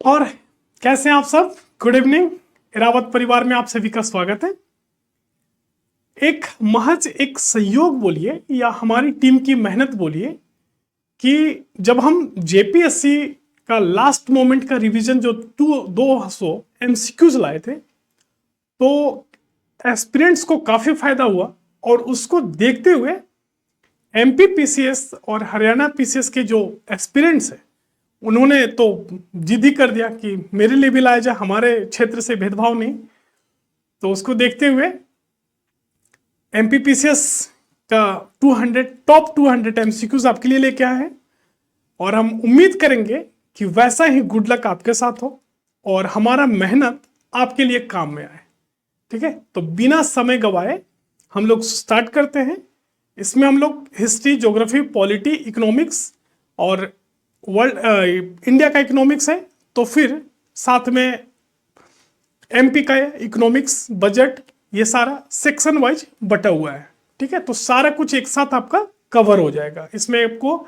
और कैसे हैं आप सब? Good evening. इरावत परिवार में आप सभी का स्वागत है। एक महज एक संयोग बोलिए या हमारी टीम की मेहनत बोलिए कि जब हम जेपीएससी का लास्ट मोमेंट का रिवीजन जो 200 एमसीक्यूज लाए थे, तो एस्पिरेंट्स को काफी फायदा हुआ। और उसको देखते हुए एमपी पीसीएस और हरियाणा पीसीएस के जो एस्पिरेंट्स हैं, उन्होंने तो जिद ही कर दिया कि मेरे लिए भी लाया जाए, हमारे क्षेत्र से भेदभाव नहीं। तो उसको देखते हुए एमपीपीसीएस का 200 टॉप 200 एमसीक्यूज आपके लिए लेके आए हैं। और हम उम्मीद करेंगे कि वैसा ही गुड लक आपके साथ हो और हमारा मेहनत आपके लिए काम में आए। ठीक है, तो बिना समय गवाए हम लोग स्टार्ट करते हैं। इसमें हम लोग हिस्ट्री, ज्योग्राफी, पॉलिटी, इकोनॉमिक्स और वर्ल्ड इंडिया का इकोनॉमिक्स है, तो फिर साथ में एमपी का इकोनॉमिक्स, बजट, ये सारा सेक्शन वाइज बटा हुआ है। ठीक है, तो सारा कुछ एक साथ आपका कवर हो जाएगा। इसमें आपको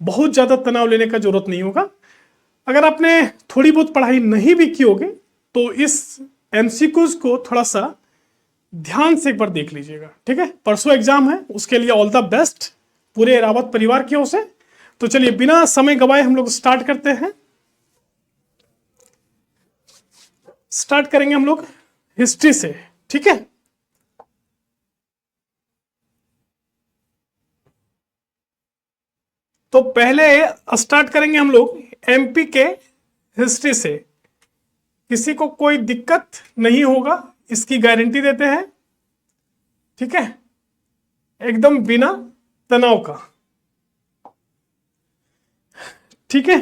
बहुत ज़्यादा तनाव लेने का जरूरत नहीं होगा। अगर आपने थोड़ी बहुत पढ़ाई नहीं भी की होगी तो इस एमसीक्यूज को थोड़ा सा ध्यान से एक बार देख लीजिएगा। ठीक है, परसों एग्जाम है, उसके लिए ऑल द बेस्ट पूरे रावत परिवार की ओर से। तो चलिए बिना समय गवाए हम लोग स्टार्ट करते हैं। स्टार्ट करेंगे हम लोग हिस्ट्री से। ठीक है, तो पहले स्टार्ट करेंगे हम लोग एमपी के हिस्ट्री से। किसी को कोई दिक्कत नहीं होगा, इसकी गारंटी देते हैं। ठीक है, एकदम बिना तनाव का। ठीक है,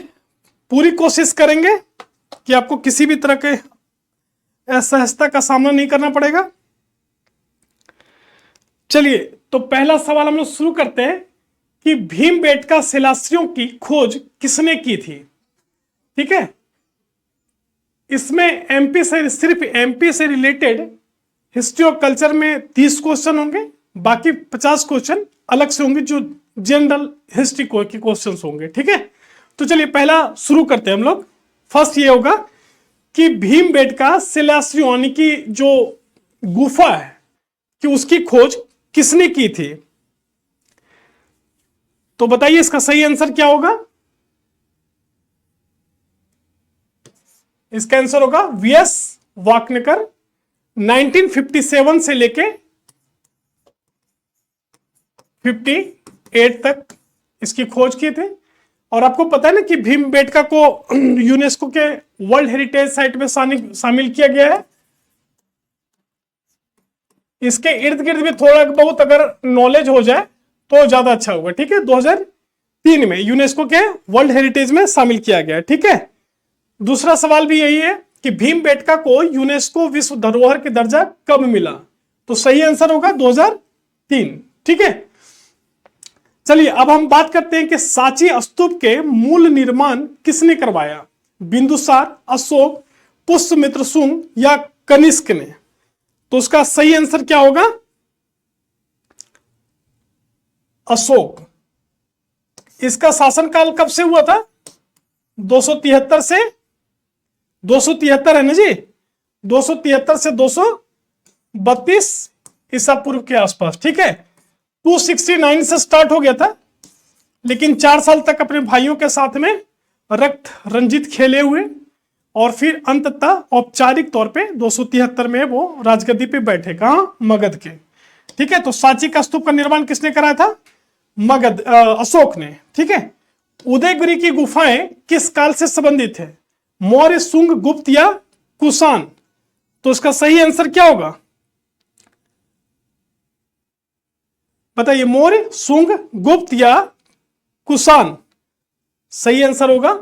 पूरी कोशिश करेंगे कि आपको किसी भी तरह के असहजता का सामना नहीं करना पड़ेगा। चलिए, तो पहला सवाल हम लोग शुरू करते हैं कि भीमबेटका शिलाश्रियों की खोज किसने की थी। ठीक है, इसमें एमपी से, सिर्फ एमपी से रिलेटेड हिस्ट्री और कल्चर में 30 क्वेश्चन होंगे, बाकी 50 क्वेश्चन अलग से होंगे जो जनरल हिस्ट्री के क्वेश्चन होंगे। ठीक है, तो चलिए पहला शुरू करते हैं हम लोग। फर्स्ट ये होगा कि भीमबेटका शिलाश्रियों यानी कि जो गुफा है कि उसकी खोज किसने की थी। तो बताइए इसका सही आंसर क्या होगा। इसका आंसर होगा वीएस वाकनेकर। 1957 से लेके 58 तक इसकी खोज की थी। और आपको पता है ना कि भीमबेटका को यूनेस्को के वर्ल्ड हेरिटेज साइट में शामिल किया गया है। इसके इर्द गिर्द भी थोड़ा बहुत अगर नॉलेज हो जाए तो ज्यादा अच्छा होगा। ठीक है, 2003 में यूनेस्को के वर्ल्ड हेरिटेज में शामिल किया गया है। ठीक है, दूसरा सवाल भी यही है कि भीमबेटका को यूनेस्को विश्व धरोहर के दर्जा कब मिला। तो सही आंसर होगा 2003। ठीक है, चलिए अब हम बात करते हैं कि सांची स्तूप के मूल निर्माण किसने करवाया। बिंदुसार, अशोक, पुष्यमित्र शुंग या कनिष्क ने। तो उसका सही आंसर क्या होगा, अशोक। इसका शासनकाल कब से हुआ था, 273 से 273 है ना जी, 273 से 232 ईसा पूर्व के आसपास। ठीक है, 269 से स्टार्ट हो गया था, लेकिन 4 साल तक अपने भाइयों के साथ में रक्त रंजित खेले हुए और फिर अंततः औपचारिक तौर पे 273 में वो राजगद्दी पे बैठे। कहां, मगध के। ठीक है, तो सांची का स्तूप का निर्माण किसने कराया था, मगध, अशोक ने। ठीक है, उदयगिरी की गुफाएं किस काल से संबंधित है, मौर्य, शुंग, गुप्त या कुषाण। तो इसका सही आंसर क्या होगा, बताइए, मौर्य, शुंग, गुप्त या कुषाण। सही आंसर होगा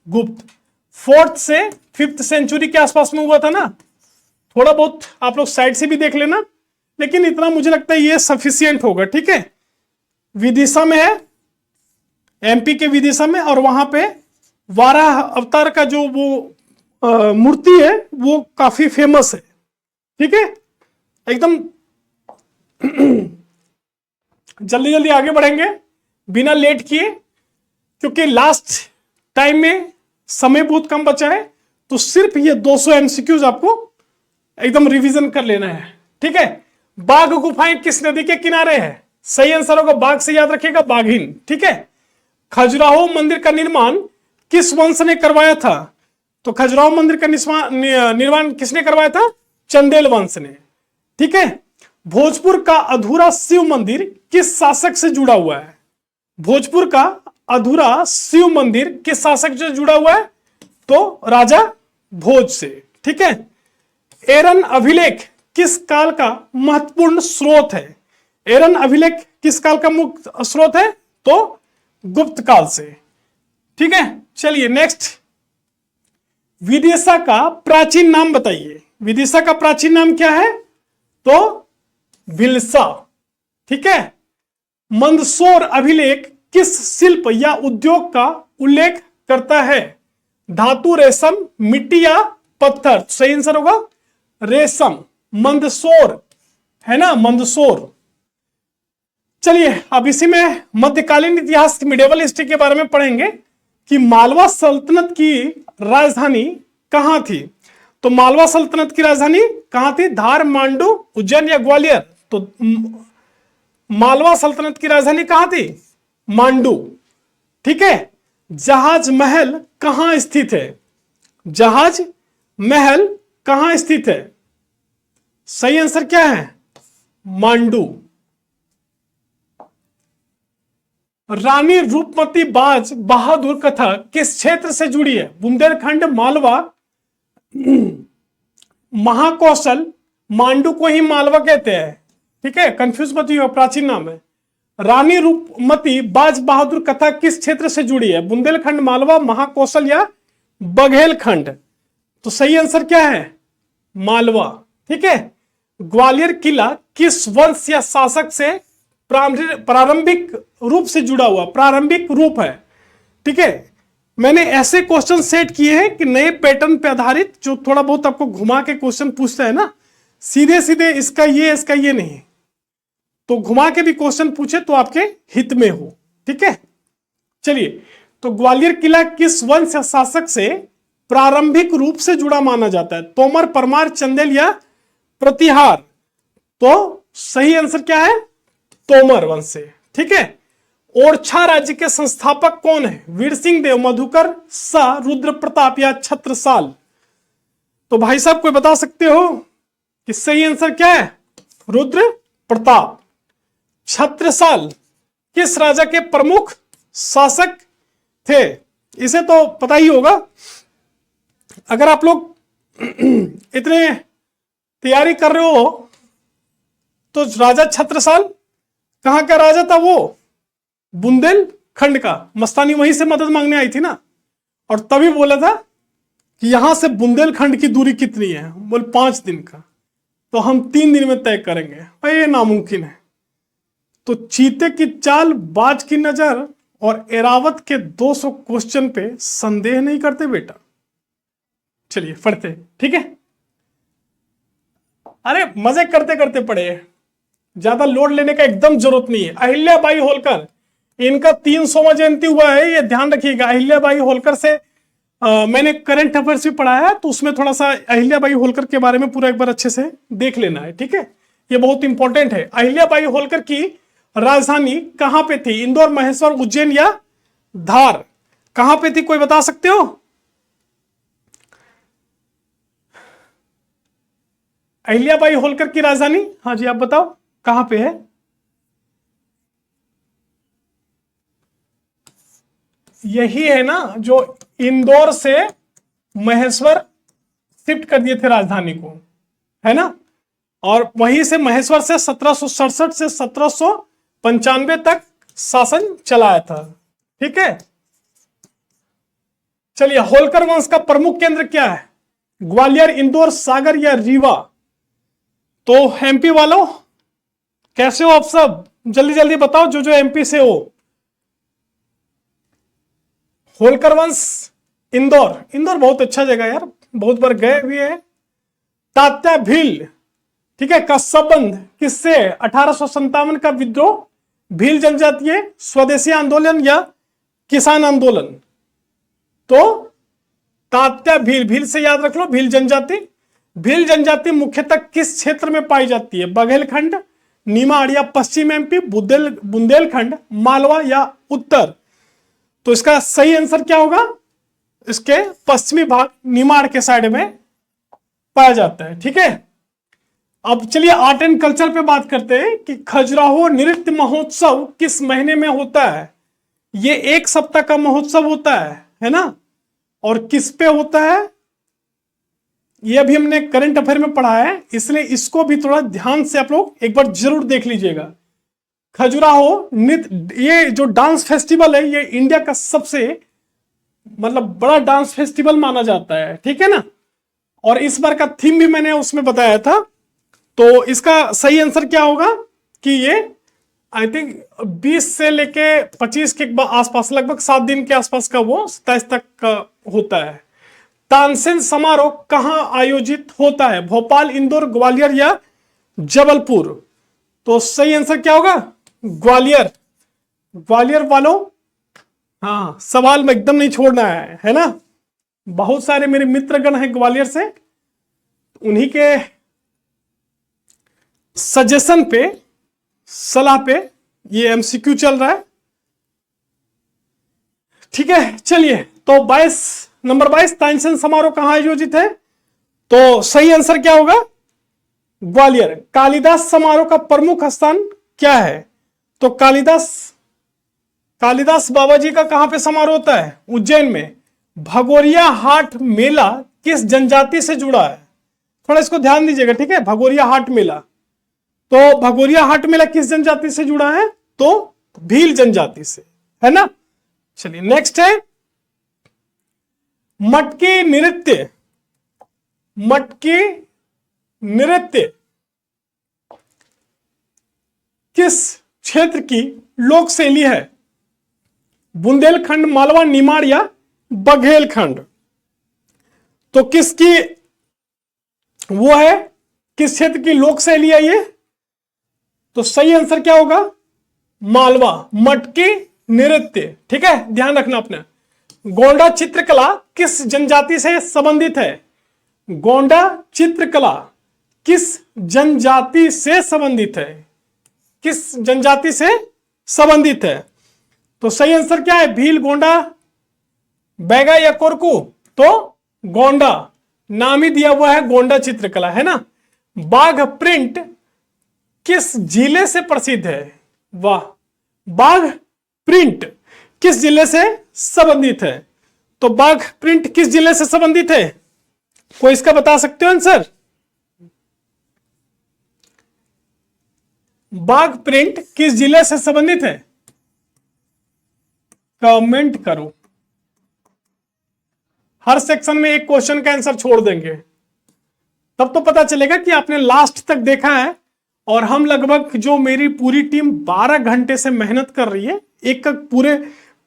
गुप्त। 4th से 5th सेंचुरी के आसपास में हुआ था ना। थोड़ा बहुत आप लोग साइड से भी देख लेना, लेकिन इतना मुझे लगता है ये सफिशियंट होगा। ठीक है, विदिशा में है, एमपी के विदिशा में, और वहां पे वाराह अवतार का जो वो मूर्ति है वो काफी फेमस है। ठीक है, एकदम जल्दी जल्दी आगे बढ़ेंगे बिना लेट किए, क्योंकि लास्ट टाइम में समय बहुत कम बचा है तो सिर्फ ये 200 एमसीक्यूज आपको एकदम रिवीजन कर लेना है, ठीक है। बाघ गुफाएं किस नदी के किनारे है? सही आंसर होगा बाघ से याद रखिएगा बाघिन, ठीक है। खजुराहो मंदिर का निर्माण किस वंश ने करवाया था? तो खजुराहो मंदिर का निर्माण किसने करवाया था? चंदेल वंश ने, ठीक है। भोजपुर का अधूरा शिव मंदिर किस शासक से जुड़ा हुआ है? भोजपुर का अधूरा शिव मंदिर किस शासक से जुड़ा हुआ है? तो राजा भोज से, ठीक है। एरन अभिलेख किस काल का महत्वपूर्ण स्रोत है? एरन अभिलेख किस काल का मुख्य स्रोत है? तो गुप्त काल से, ठीक है। चलिए नेक्स्ट, विदिशा का प्राचीन नाम बताइए। विदिशा का प्राचीन नाम क्या है? तो भिलसा, ठीक है। मंदसौर अभिलेख किस शिल्प या उद्योग का उल्लेख करता है? धातु, रेशम, मिट्टी या पत्थर? सही आंसर होगा रेशम, मंदसौर है ना, मंदसौर। चलिए अब इसी में मध्यकालीन इतिहास मिडिवल हिस्ट्री के बारे में पढ़ेंगे कि मालवा सल्तनत की राजधानी कहां थी। तो मालवा सल्तनत की राजधानी कहां थी? धार, मांडू, उज्जैन या ग्वालियर? तो मालवा सल्तनत की राजधानी कहां थी? मांडू, ठीक है। जहाज महल कहां स्थित है? जहाज महल कहां स्थित है? सही आंसर क्या है? मांडू। रानी रूपमती बाज बहादुर कथा किस क्षेत्र से जुड़ी है? बुंदेलखंड, मालवा, महाकौशल, मांडू को ही मालवा कहते हैं, ठीक है, कंफ्यूज मत होइए, प्राचीन नाम है। रानी रूपमती बाज बहादुर कथा किस क्षेत्र से जुड़ी है? बुंदेलखंड, मालवा, महाकौशल या बघेलखंड? तो सही आंसर क्या है? मालवा, ठीक है। ग्वालियर किला किस वंश या शासक से प्रारंभिक रूप से जुड़ा हुआ? प्रारंभिक रूप है, ठीक है। मैंने ऐसे क्वेश्चन सेट किए हैं कि नए पैटर्न पे आधारित, जो थोड़ा बहुत आपको घुमा के क्वेश्चन पूछता है ना, सीधे सीधे इसका ये नहीं, तो घुमा के भी क्वेश्चन पूछे तो आपके हित में हो, ठीक है। चलिए, तो ग्वालियर किला किस वंश या शासक से प्रारंभिक रूप से जुड़ा माना जाता है? तोमर, परमार, चंदेल या प्रतिहार? तो सही आंसर क्या है? तोमर वंश से, ठीक है। ओरछा राज्य के संस्थापक कौन है? वीर सिंह देव, मधुकर शाह, रुद्र प्रताप या छत्रसाल? तो भाई साहब कोई बता सकते हो कि सही आंसर क्या है? रुद्र प्रताप। छत्रसाल किस राजा के प्रमुख शासक थे? इसे तो पता ही होगा, अगर आप लोग इतने तैयारी कर रहे हो तो राजा छत्रसाल कहां का राजा था? वो बुंदेलखंड का। मस्तानी वहीं से मदद मांगने आई थी ना, और तभी बोला था कि यहां से बुंदेलखंड की दूरी कितनी है? बोल 5 दिन का, तो हम 3 दिन में तय करेंगे। भाई ये नामुमकिन है। तो चीते की चाल, बाज की नजर और एरावत के 200 क्वेश्चन पे संदेह नहीं करते बेटा। चलिए पढ़ते, ठीक है। अरे मजे करते करते पढ़े, ज्यादा लोड लेने का एकदम जरूरत नहीं है। अहिल्याबाई होलकर, इनका 300वां जयंती हुआ है, ये ध्यान रखिएगा। अहिल्याबाई होलकर से मैंने करंट अफेयर्स भी पढ़ा है, तो उसमें थोड़ा सा अहिल्याबाई होलकर के बारे में पूरा एक बार अच्छे से देख लेना है, ठीक है। ये बहुत इंपॉर्टेंट है। अहिल्याबाई होलकर की राजधानी कहां पे थी? इंदौर, महेश्वर, उज्जैन या धार? कहां पे थी, कोई बता सकते हो? अहिल्याबाई होलकर की राजधानी, हाँ जी आप बताओ कहां पे है? यही है ना जो इंदौर से महेश्वर शिफ्ट कर दिए थे राजधानी को, है ना। और वहीं से महेश्वर से 1767 से 1795 तक शासन चलाया था, ठीक है। चलिए, होलकर वंश का प्रमुख केंद्र क्या है? ग्वालियर, इंदौर, सागर या रीवा? तो एमपी वालों कैसे हो आप सब? जल्दी जल्दी बताओ जो जो एमपी से हो। होलकर वंश इंदौर, इंदौर बहुत अच्छा जगह यार, बहुत बार गए भी है। तात्या भील, ठीक है, का संबंध किससे? 1857 का विद्रोह, भील जनजातीय, स्वदेशी आंदोलन या किसान आंदोलन? तो तात्या भील, भील से याद रख लो, भील जनजाति। भील जनजाति मुख्यतः किस क्षेत्र में पाई जाती है? बघेलखंड, निमाड़ या पश्चिम एमपी, बुंदेलखंड, मालवा या उत्तर? तो इसका सही आंसर क्या होगा? इसके पश्चिमी भाग निमाड़ के साइड में पाया जाता है। ठीक है, अब चलिए आर्ट एंड कल्चर पे बात करते हैं कि खजुराहो नृत्य महोत्सव किस महीने में होता है? ये 1 सप्ताह का महोत्सव होता है ना? और किस पे होता है? ये अभी हमने करंट अफेयर में पढ़ा है, इसलिए इसको भी थोड़ा ध्यान से आप लोग एक बार जरूर देख लीजिएगा। खजुराहो नृत्य, ये जो डांस फेस्टिवल है, ये इंडिया का सबसे मतलब बड़ा डांस फेस्टिवल माना जाता है। ठीक है ना? और इस बार का थीम भी मैंने उसमें बताया था। तो इसका सही आंसर क्या होगा कि ये आई थिंक 20 से लेके 25 के आसपास, लगभग 7 दिन के आसपास का, वो 27 तक का होता है। तानसेन समारोह कहां आयोजित होता है? भोपाल, इंदौर, ग्वालियर या जबलपुर? तो सही आंसर क्या होगा? ग्वालियर। ग्वालियर वालों, हाँ, सवाल में एकदम नहीं छोड़ना है ना? बहुत सारे मेरे मित्रगण हैं ग्वालियर से, उन्हीं के सजेशन पे, सलाह पे ये एमसीक्यू चल रहा है। ठीक है, चलिए, तो 22 नंबर 22 तानसेन समारोह कहां आयोजित है? तो सही आंसर क्या होगा? ग्वालियर। कालिदास समारोह का प्रमुख स्थान क्या है? तो कालिदास बाबा जी का कहां पे समारोह होता है? उज्जैन में। भगोरिया हाट मेला किस जनजाति से जुड़ा है? थोड़ा इसको ध्यान दीजिएगा। ठीक है, भगोरिया हाट मेला, तो भगोरिया हाट मेला किस जनजाति से जुड़ा है? तो भील जनजाति से, है ना? चलिए नेक्स्ट है मटकी नृत्य। मटकी नृत्य किस क्षेत्र की लोक शैली है? बुंदेलखंड, मालवा, निमाड़ या बघेलखंड? तो किसकी वो है, किस क्षेत्र की लोक शैली है ये? तो सही आंसर क्या होगा? मालवा, मटकी नृत्य। ठीक है, ध्यान रखना अपने। गोंडा चित्रकला किस जनजाति से संबंधित है? गोंडा चित्रकला किस जनजाति से संबंधित है? किस जनजाति से संबंधित है? तो सही आंसर क्या है? भील, गोंडा, बैगा या कोरकू? तो गोंडा, नाम ही दिया हुआ है गोंडा चित्रकला, है ना? बाघ प्रिंट किस जिले से प्रसिद्ध है? वाह, बाघ प्रिंट किस जिले से संबंधित है? तो बाघ प्रिंट किस जिले से संबंधित है? कोई इसका बता सकते हो आंसर? बाघ प्रिंट किस जिले से संबंधित है? कमेंट करो। हर सेक्शन में एक क्वेश्चन का आंसर छोड़ देंगे, तब तो पता चलेगा कि आपने लास्ट तक देखा है। और हम लगभग, जो मेरी पूरी टीम 12 घंटे से मेहनत कर रही है, एक एक पूरे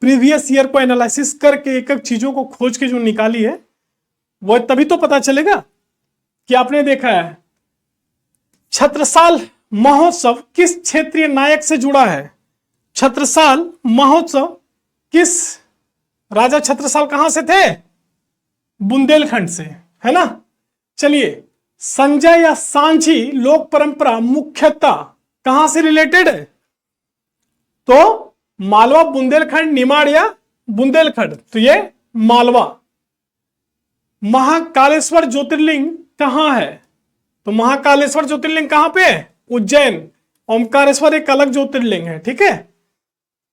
प्रीवियस ईयर को एनालिसिस करके एक एक चीजों को खोज के जो निकाली है, वो तभी तो पता चलेगा कि आपने देखा है। छत्रसाल महोत्सव किस क्षेत्रीय नायक से जुड़ा है? छत्रसाल महोत्सव किस, राजा छत्रसाल कहां से थे? बुंदेलखंड से, है ना? चलिए, संजय या सांझी लोक परंपरा मुख्यतः कहां से रिलेटेड है? तो मालवा, बुंदेलखंड, निमाड़ या बुंदेलखंड? तो ये मालवा। महाकालेश्वर ज्योतिर्लिंग कहां है? तो महाकालेश्वर ज्योतिर्लिंग कहां पे है? उज्जैन। ओमकारेश्वर एक अलग ज्योतिर्लिंग है। ठीक है,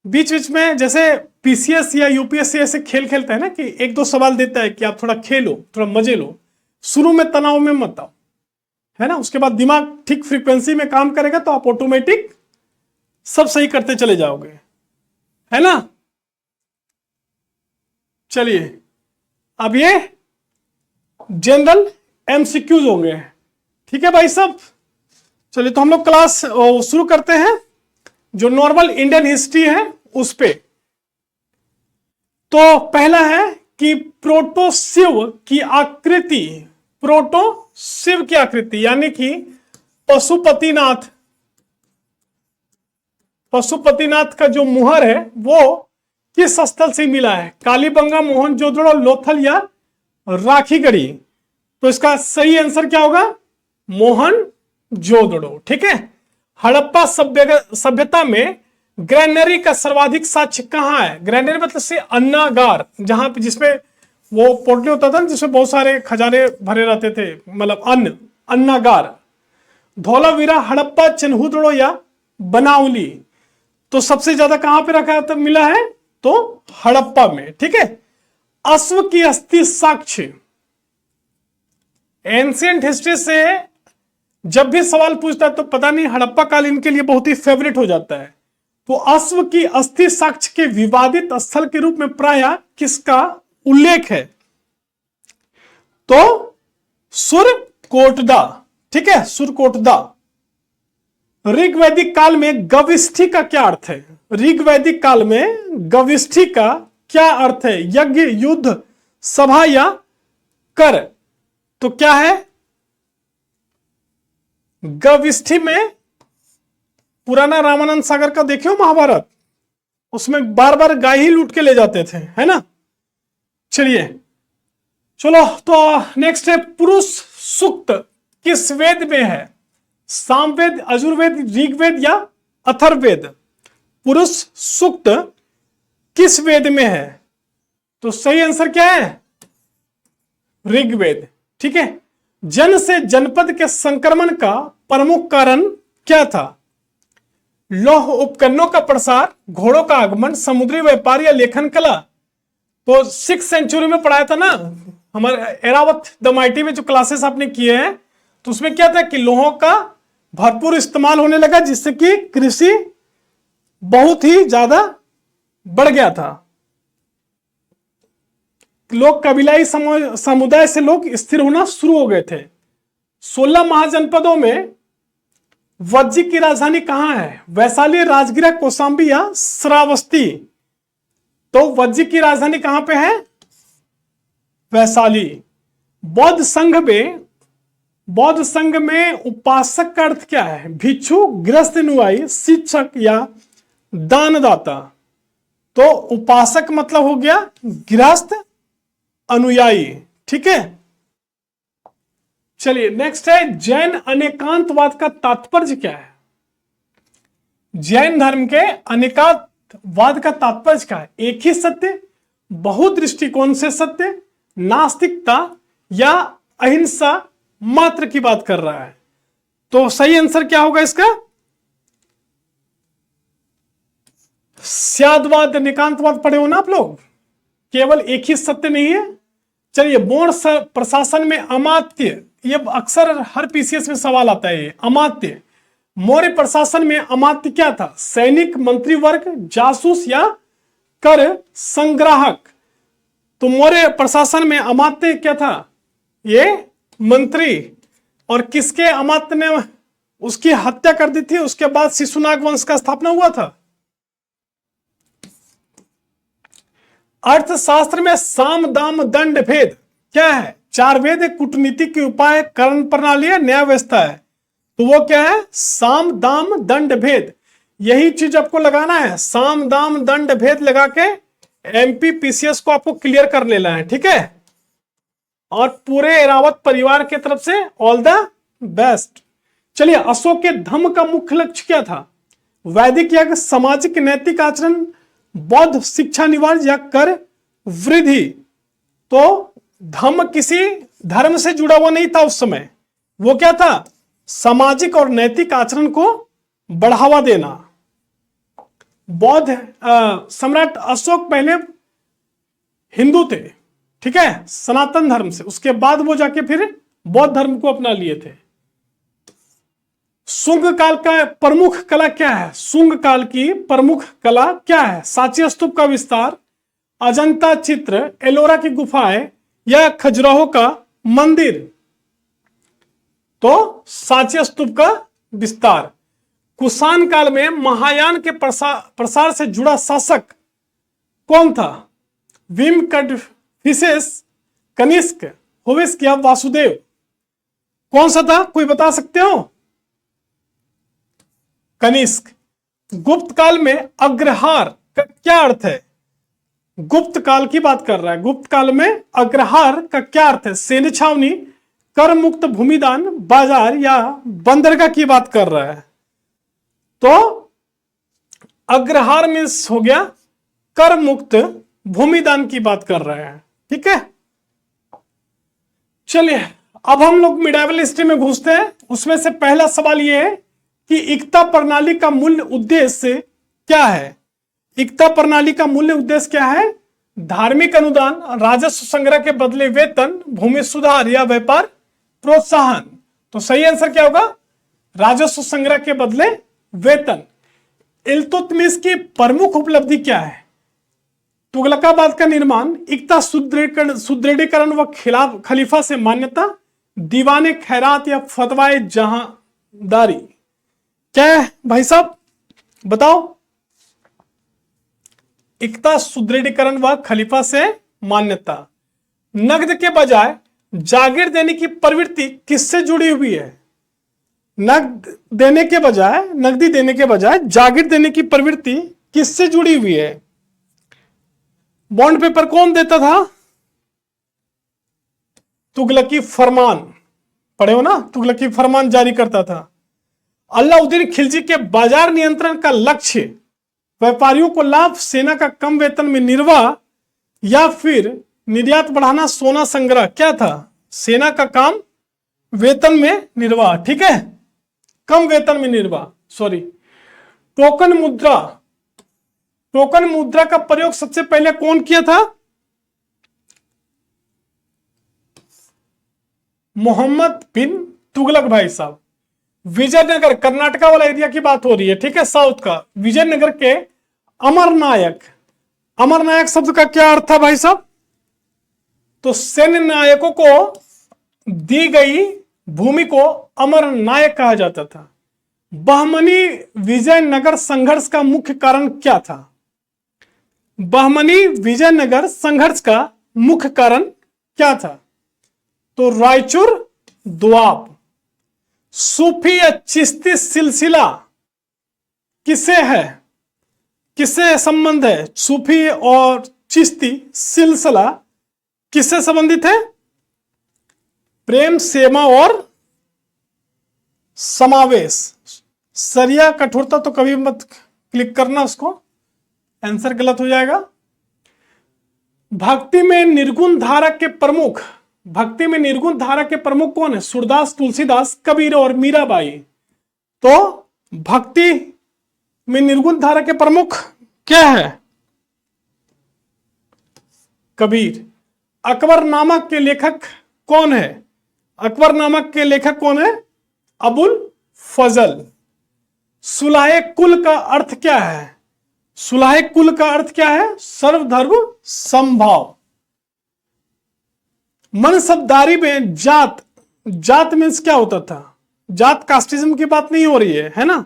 बीच बीच में जैसे पीसीएस या यूपीएससी ऐसे खेल खेलता है ना, कि एक दो सवाल देता है कि आप थोड़ा खेलो, थोड़ा मजे लो, शुरू में तनाव में मत आओ, है ना? उसके बाद दिमाग ठीक फ्रीक्वेंसी में काम करेगा तो आप ऑटोमेटिक सब सही करते चले जाओगे, है ना? चलिए, अब ये जनरल एमसीक्यूज होंगे। ठीक है भाई सब, चलिए तो हम लोग क्लास शुरू करते हैं। जो नॉर्मल इंडियन हिस्ट्री है उस पे। तो पहला है कि प्रोटोशिव की आकृति, प्रोटोशिव की आकृति यानी कि पशुपतिनाथ, पशुपतिनाथ का जो मुहर है वो किस स्थल से मिला है? कालीबंगा, मोहनजोदड़ो, लोथल या राखीगढ़ी। तो इसका सही आंसर क्या होगा? मोहनजोदड़ो। ठीक है। हड़प्पा सभ्यता में ग्रैनरी का सर्वाधिक साक्ष्य कहां है? ग्रैनरी मतलब से अन्नागार, जहां पे जिसमें वो पोटली होता था जिसमें बहुत सारे खजाने भरे रहते थे, मतलब अन्नागार। धौलावीरा, हड़प्पा, चिन्हुदड़ो या बनावली? तो सबसे ज्यादा कहां पे रखा था, मिला है? तो हड़प्पा में। ठीक है। अश्व की अस्थि साक्ष्य, एंशियंट हिस्ट्री से जब भी सवाल पूछता है तो पता नहीं हड़प्पा काल इनके लिए बहुत ही फेवरेट हो जाता है। तो अश्व की अस्थि साक्ष्य के विवादित स्थल के रूप में प्रायः किसका उल्लेख है? तो सुरकोटदा। ठीक है, सुरकोटदा। ऋग्वैदिक काल में गविष्ठी का क्या अर्थ है? ऋग्वैदिक काल में गविष्ठी का क्या अर्थ है? यज्ञ, युद्ध, सभा या कर? तो क्या है? गविष्ठी में पुराना रामानंद सागर का देखियो महाभारत, उसमें बार बार गाय ही लूट के ले जाते थे, है ना। चलिए चलो, तो नेक्स्ट है पुरुष सूक्त किस वेद में है? सामवेद, यजुर्वेद, ऋग्वेद या अथर्ववेद? पुरुष सूक्त किस वेद में है? तो सही आंसर क्या है? ऋग्वेद। ठीक है। जन से जनपद के संक्रमण का प्रमुख कारण क्या था? लौह उपकरणों का प्रसार, घोड़ों का आगमन, समुद्री व्यापार या लेखन कला? तो 6th सेंचुरी में पढ़ाया था ना हमारे एरावत द माइटी में, जो क्लासेस आपने किए हैं, तो उसमें क्या था कि लोहों का भरपूर इस्तेमाल होने लगा, जिससे कि कृषि बहुत ही ज्यादा बढ़ गया था। लोग कबीलाई समुदाय से लोग स्थिर होना शुरू हो गए थे। 16 महाजनपदों में वज्जी की राजधानी कहां है? वैशाली, राजगीर, कौशांबी या श्रावस्ती? तो वज्जी की राजधानी कहां पे है? वैशाली। बौद्ध संघ में उपासक का अर्थ क्या है? भिक्षु, गृहस्थ, अनुयायी, शिक्षक या दानदाता? तो उपासक मतलब हो गया गृहस्थ, अनुयायी। ठीक है। चलिए नेक्स्ट है जैन अनेकांतवाद का तात्पर्य क्या है? जैन धर्म के अनेकांतवाद का तात्पर्य क्या है? एक ही सत्य, बहुदृष्टिकोण से सत्य, नास्तिकता या अहिंसा मात्र की बात कर रहा है? तो सही आंसर क्या होगा इसका? स्यादवाद, अनेकांतवाद पढ़े हो ना आप लोग? केवल एक ही सत्य नहीं है। चलिए, मौर्य प्रशासन में अमात्य, ये अक्सर हर पीसीएस में सवाल आता है, ये अमात्य। मौर्य प्रशासन में अमात्य क्या था? सैनिक, मंत्री वर्ग, जासूस या कर संग्राहक? तो मौर्य प्रशासन में अमात्य क्या था? ये मंत्री। और किसके अमात्य ने उसकी हत्या कर दी थी? उसके बाद शिशुनाग वंश का स्थापना हुआ था। अर्थशास्त्र में साम, दाम, दंड, भेद क्या है? 4 वेद, कूटनीति के उपाय, कर्ण प्रणाली, न्याय व्यवस्था है? तो वो क्या है? साम, दाम, दंड, भेद। यही चीज आपको लगाना है, साम, दाम, दंड, भेद लगा के एमपी पीसीएस को आपको क्लियर कर लेना है। ठीक है। और पूरे एरावत परिवार की तरफ से ऑल द बेस्ट। चलिए, अशोक के धम्म का मुख्य लक्ष्य क्या था? वैदिक यज्ञ, सामाजिक नैतिक आचरण, बौद्ध शिक्षा निवारण या कर वृद्धि? तो धम्म किसी धर्म से जुड़ा हुआ नहीं था उस समय। वो क्या था? सामाजिक और नैतिक आचरण को बढ़ावा देना। बौद्ध सम्राट अशोक पहले हिंदू थे, ठीक है, सनातन धर्म से। उसके बाद वो जाके फिर बौद्ध धर्म को अपना लिए थे। शुंग काल का प्रमुख कला क्या है? शुंग काल की प्रमुख कला क्या है? सांची स्तूप का विस्तार, अजंता चित्र, एलोरा की गुफाएं या खजुराहो का मंदिर? तो सांची स्तूप का विस्तार। कुषाण काल में महायान के प्रसार से जुड़ा शासक कौन था? भीम, कडफिसेस, कनिष्क, हुविस्क या वासुदेव? कौन सा था? कोई बता सकते हो? कनिष्क। गुप्त काल में अग्रहार का क्या अर्थ है? गुप्त काल की बात कर रहा है। गुप्त काल में अग्रहार का क्या अर्थ है? सैन्य छावनी, कर मुक्त भूमिदान, बाजार या बंदरगाह की बात कर रहा है। तो अग्रहार मीन्स हो गया कर मुक्त भूमिदान की बात कर रहे हैं। ठीक है, चलिए अब हम लोग मिडाइवल हिस्ट्री में घुसते हैं। उसमें से पहला सवाल यह है कि एकता प्रणाली का मूल उद्देश्य क्या है? एकता प्रणाली का मूल्य उद्देश्य क्या है? धार्मिक अनुदान, राजस्व संग्रह के बदले वेतन, भूमि सुधार या व्यापार प्रोत्साहन। तो सही आंसर क्या होगा? राजस्व संग्रह के बदले वेतन। इल्तुतमिश की प्रमुख उपलब्धि क्या है? तुगलकाबाद का निर्माण, एकता सुदृढ़ीकरण व खिलाफ खलीफा से मान्यता, दीवाने खैरात या फतवाए जहांदारी। क्या है भाई साहब बताओ? एकता सुदृढ़ीकरण व खलीफा से मान्यता। नगद के बजाय जागीर देने की प्रवृत्ति किससे जुड़ी हुई है? नगदी देने के बजाय जागीर देने की प्रवृत्ति किससे जुड़ी हुई है? बॉन्ड पेपर कौन देता था? तुगलकी फरमान, पढ़े हो ना? तुगलकी फरमान जारी करता था। अलाउद्दीन खिलजी के बाजार नियंत्रण का लक्ष्य व्यापारियों को लाभ, सेना का कम वेतन में निर्वाह या फिर निर्यात बढ़ाना, सोना संग्रह। क्या था? सेना का काम, वेतन में निर्वाह। ठीक है, कम वेतन में निर्वाह। सॉरी, टोकन मुद्रा का प्रयोग सबसे पहले कौन किया था? मोहम्मद बिन तुगलक भाई साहब। विजयनगर, कर्नाटका वाला एरिया की बात हो रही है। ठीक है, साउथ का। विजयनगर के अमरनायक शब्द का क्या अर्थ था भाई साहब? तो सैन्य नायकों को दी गई भूमि को अमर नायक कहा जाता था। बहमनी विजयनगर संघर्ष का मुख्य कारण क्या था? बहमनी विजयनगर संघर्ष का मुख्य कारण क्या था? तो रायचूर दोआब। सूफी या चिश्ती सिलसिला किससे संबंध है? सूफी और चिश्ती सिलसिला किससे संबंधित है? प्रेम, सेवा और समावेश। सरिया कठोरता तो कभी मत क्लिक करना, उसको आंसर गलत हो जाएगा। भक्ति में निर्गुण धारा के प्रमुख कौन है? सूरदास, तुलसीदास, कबीर और मीराबाई। तो भक्ति में निर्गुण धारा के प्रमुख क्या है? कबीर। अकबरनामा के लेखक कौन है? अबुल फजल। सुलाहे कुल का अर्थ क्या है? सर्वधर्म समभाव। मनसबदारी में जात मीन्स क्या होता था? जात कास्टिज्म की बात नहीं हो रही है ना?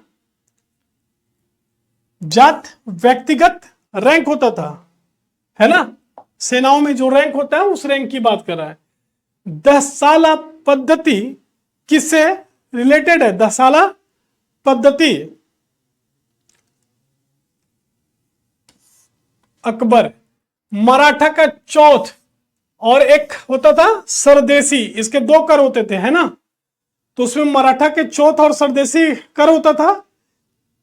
जात व्यक्तिगत रैंक होता था, है ना? सेनाओं में जो रैंक होता है उस रैंक की बात कर रहा है। 10 साला पद्धति किससे रिलेटेड है? 10 साला पद्धति अकबर। मराठा का चौथ और एक होता था सरदेशी, इसके 2 कर होते थे, है ना? तो उसमें मराठा के चौथ और सरदेशी कर होता था।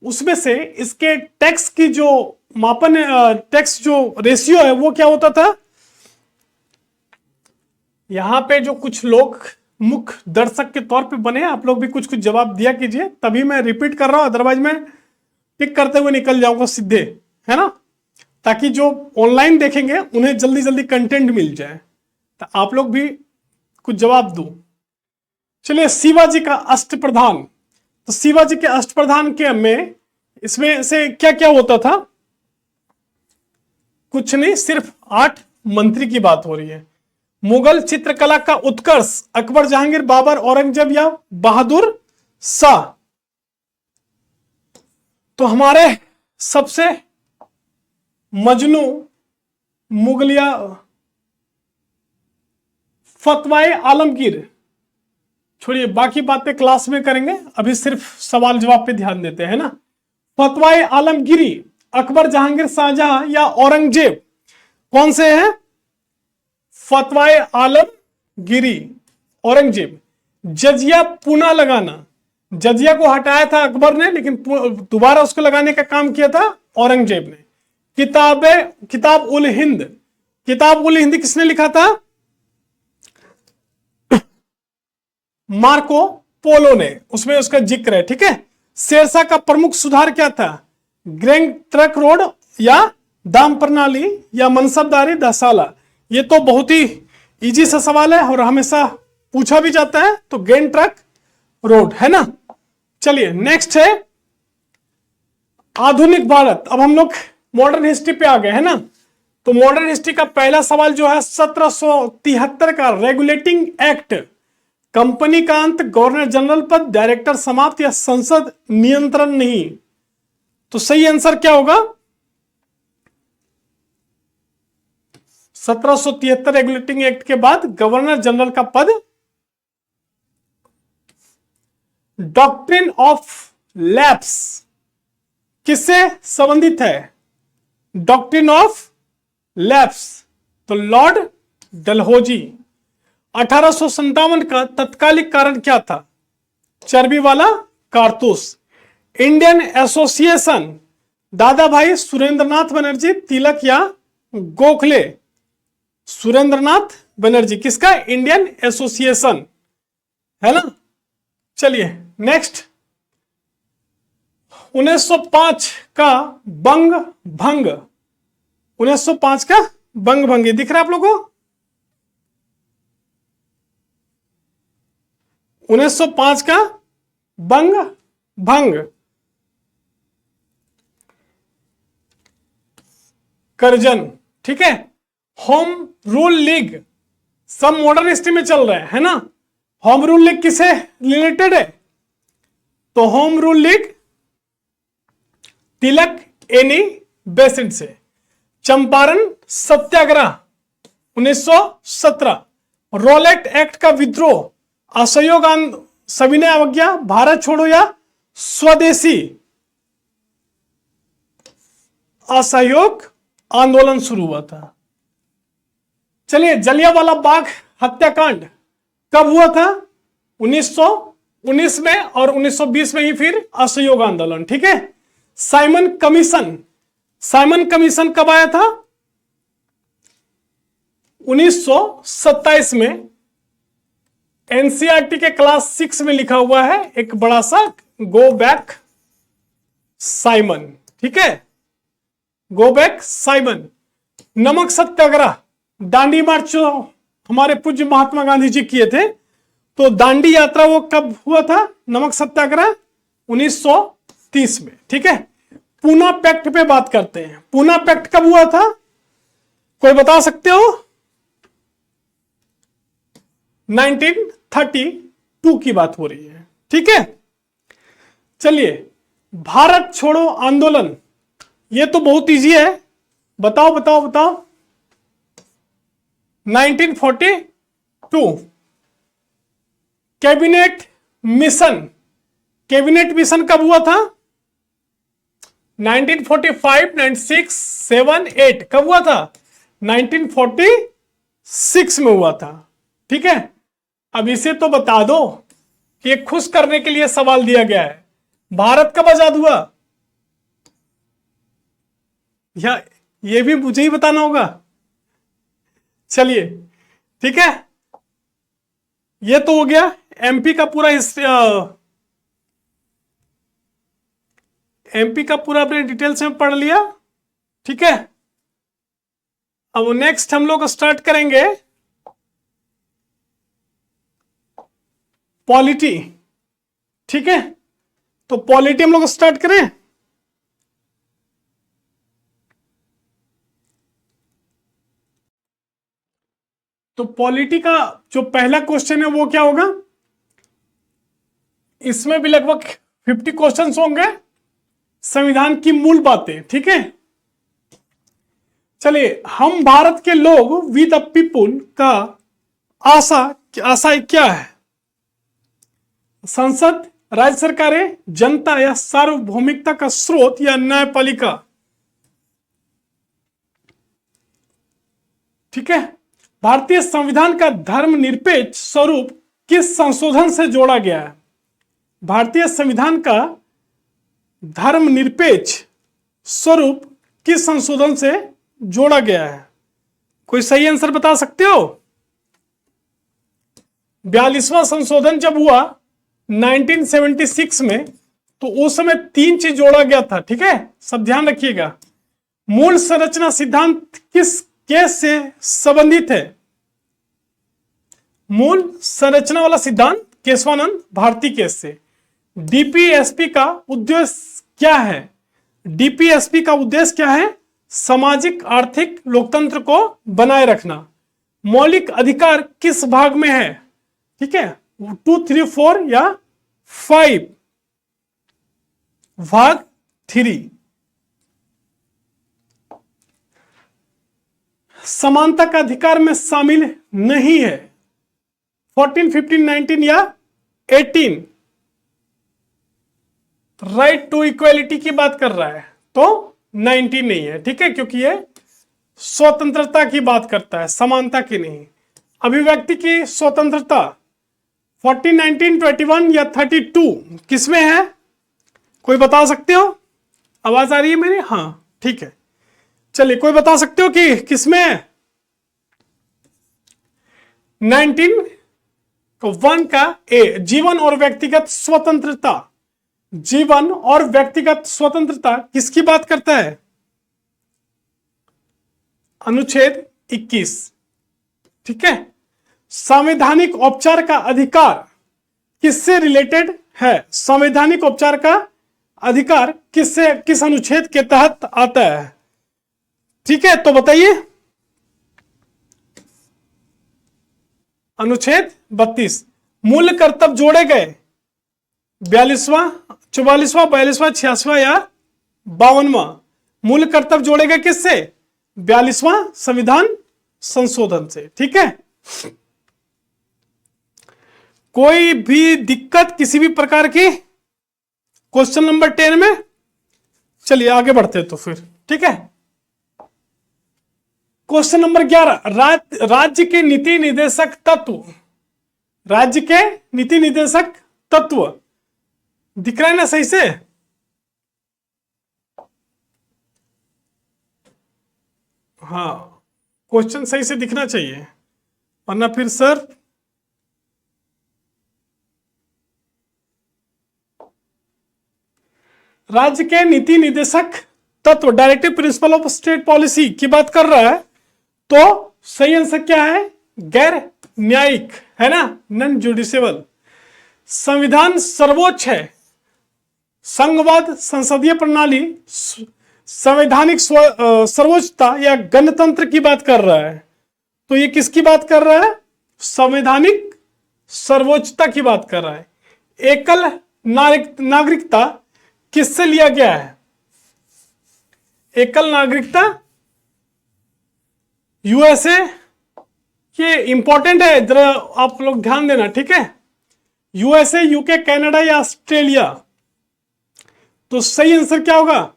उसमें से इसके टैक्स की जो मापन है, टैक्स जो रेशियो है वो क्या होता था? यहां पे जो कुछ लोग मुख्य दर्शक के तौर पे बने, आप लोग भी कुछ जवाब दिया कीजिए, तभी मैं रिपीट कर रहा हूं, अदरवाइज मैं टिक करते हुए निकल जाऊंगा सीधे, है ना? ताकि जो ऑनलाइन देखेंगे उन्हें जल्दी जल्दी कंटेंट मिल जाए, तो आप लोग भी कुछ जवाब दो। चलिए, शिवाजी का अष्टप्रधान। तो शिवाजी के अष्टप्रधान के में इसमें से क्या क्या होता था? कुछ नहीं, सिर्फ 8 मंत्री की बात हो रही है। मुगल चित्रकला का उत्कर्ष अकबर, जहांगीर, बाबर, औरंगजेब या बहादुर शाह। तो हमारे सबसे मजनू मुगलिया फतवाए आलमगीर। छोड़िए, बाकी बातें क्लास में करेंगे, अभी सिर्फ सवाल जवाब पे ध्यान देते हैं ना। फतवाए आलमगीरी अकबर, जहांगीर, शाहजहां या औरंगजेब। कौन से हैं? फतवाए आलमगीरी, औरंगजेब। जजिया पुनः लगाना, जजिया को हटाया था अकबर ने, लेकिन दोबारा उसको लगाने का काम किया था औरंगजेब ने। किताब उल हिंद, किताब उल हिंद किसने लिखा था? मार्को पोलो ने, उसमें उसका जिक्र है। ठीक है। शेरशाह का प्रमुख सुधार क्या था? ग्रैंड ट्रक रोड या दाम प्रणाली या मनसबदारी दसाला? ये तो बहुत ही इजी सा सवाल है और हमेशा पूछा भी जाता है, तो ग्रैंड ट्रक रोड है ना। चलिए नेक्स्ट है आधुनिक भारत। अब हम लोग मॉडर्न हिस्ट्री पे आ गए है ना। तो मॉडर्न हिस्ट्री का पहला सवाल जो है 1773 का रेगुलेटिंग एक्ट, कंपनी का अंत, गवर्नर जनरल पद, डायरेक्टर समाप्त या संसद नियंत्रण नहीं? तो सही आंसर क्या होगा? 1773 रेगुलेटिंग एक्ट के बाद गवर्नर जनरल का पद। डॉक्ट्रिन ऑफ लैप्स किससे संबंधित है? डॉक्ट्रिन ऑफ लैप्स, तो लॉर्ड डलहौजी। 1857 का तत्कालिक कारण क्या था? चर्बी वाला कारतूस। इंडियन एसोसिएशन, दादा भाई सुरेंद्रनाथ बनर्जी, तिलक या गोखले? सुरेंद्रनाथ बनर्जी। किसका? इंडियन एसोसिएशन, है ना। चलिए नेक्स्ट 1905 का बंग भंग, 1905 का बंग भंग दिख रहा है आप लोगों को? 1905 का बंग भंग करजन। ठीक है। होम रूल लीग, सब मॉडर्न हिस्ट्री में चल रहा है ना। होम रूल लीग किसे रिलेटेड है? तो होम रूल लीग तिलक एनी बेसेंट से। चंपारण सत्याग्रह 1917। रोलेट एक्ट का विद्रोह, असहयोग सविनय अवज्ञा, भारत छोड़ो या स्वदेशी? असहयोग आंदोलन शुरू हुआ था। चलिए जलियांवाला बाग हत्याकांड कब हुआ था? 1919 में और 1920 में ही फिर असहयोग आंदोलन। ठीक है। साइमन कमीशन, साइमन कमीशन कब आया था? 1927 में। एनसीईआरटी के क्लास 6 में लिखा हुआ है एक बड़ा सा गो बैक साइमन। ठीक है, गो बैक साइमन। नमक सत्याग्रह, दांडी मार्च जो हमारे पूज्य महात्मा गांधी जी किए थे, तो दांडी यात्रा वो कब हुआ था? नमक सत्याग्रह 1930 में। ठीक है। पूना पैक्ट पे बात करते हैं। पूना पैक्ट कब हुआ था? कोई बता सकते हो? 1932 की बात हो रही है। ठीक है। चलिए भारत छोड़ो आंदोलन, ये तो बहुत इजी है, बताओ बताओ बताओ। 1942। कैबिनेट मिशन, कैबिनेट मिशन कब हुआ था? 1945, 96, 7, 8 कब हुआ था? 1946 में हुआ था। ठीक है। अब इसे तो बता दो कि खुश करने के लिए सवाल दिया गया है। भारत कब आजाद हुआ? या ये भी मुझे ही बताना होगा। चलिए ठीक है, ये तो हो गया एमपी का पूरा एमपी का पूरा अपने डिटेल्स में पढ़ लिया। ठीक है। अब नेक्स्ट हम लोग स्टार्ट करेंगे पॉलिटी। ठीक है, तो पॉलिटी हम लोग स्टार्ट करें। तो पॉलिटी का जो पहला क्वेश्चन है वो क्या होगा? इसमें भी लगभग 50 क्वेश्चंस होंगे, संविधान की मूल बातें। ठीक है। चलिए, हम भारत के लोग वी द पीपुल का आशा क्या है? संसद, राज्य सरकारें, जनता या सार्वभौमिकता का स्रोत या न्यायपालिका? ठीक है। भारतीय संविधान का धर्मनिरपेक्ष स्वरूप किस संशोधन से जोड़ा गया है? भारतीय संविधान का धर्मनिरपेक्ष स्वरूप किस संशोधन से जोड़ा गया है? कोई सही आंसर बता सकते हो? 42वां संशोधन जब हुआ 1976 में, तो उस समय 3 चीज जोड़ा गया था। ठीक है, सब ध्यान रखिएगा। मूल संरचना सिद्धांत किस केस से संबंधित है? मूल संरचना वाला सिद्धांत केशवानंद भारती केस से। डीपीएसपी का उद्देश्य क्या है? डीपीएसपी का उद्देश्य क्या है? सामाजिक आर्थिक लोकतंत्र को बनाए रखना। मौलिक अधिकार किस भाग में है? ठीक है, 2, 3, 4 या 5? भाग 3। समानता का अधिकार में शामिल नहीं है। 14, 15, 19 या 18? राइट टू इक्वालिटी की बात कर रहा है, तो 19 नहीं है। ठीक है, क्योंकि ये स्वतंत्रता की बात करता है, समानता की नहीं। अभिव्यक्ति की स्वतंत्रता 14, 19, 21 या 32 किसमें है? कोई बता सकते हो? आवाज आ रही है मेरी? हाँ, ठीक है। चलिए, कोई बता सकते हो कि किसमें है? 19(1) का ए, जीवन और व्यक्तिगत स्वतंत्रता। जीवन और व्यक्तिगत स्वतंत्रता किसकी बात करता है? अनुच्छेद 21। ठीक है। संवैधानिक उपचार का अधिकार किससे रिलेटेड है? संवैधानिक उपचार का अधिकार किससे, किस अनुच्छेद के तहत आता है? ठीक है, तो बताइए। अनुच्छेद 32। मूल कर्तव्य जोड़े गए 42वां, 44वां, 42वां, 86वां या 52वां? मूल कर्तव्य जोड़े गए किससे? 42वां संविधान संशोधन से। ठीक है। कोई भी दिक्कत किसी भी प्रकार की क्वेश्चन नंबर 10 में? चलिए आगे बढ़ते तो फिर। ठीक है, क्वेश्चन नंबर 11। राज्य के नीति निर्देशक तत्व। राज्य के नीति निर्देशक तत्व दिख रहा है ना सही से? हाँ, क्वेश्चन सही से दिखना चाहिए, वरना फिर सर राज्य के नीति निर्देशक तत्व, directive principle of state policy की बात कर रहा है, तो सही आंसर क्या है? गैर न्यायिक, है ना, नॉन जुडिशियबल। संविधान सर्वोच्च है। संघवाद, संसदीय प्रणाली, संवैधानिक सर्वोच्चता या गणतंत्र की बात कर रहा है, तो ये किसकी बात कर रहा है? संवैधानिक सर्वोच्चता की बात कर रहा है। एकल नागरिकता किससे लिया गया है? एकल नागरिकता यूएसए, ये इंपॉर्टेंट है, जरा आप लोग ध्यान देना। ठीक है, यूएसए, यूके, कनाडा या ऑस्ट्रेलिया? तो सही आंसर क्या होगा?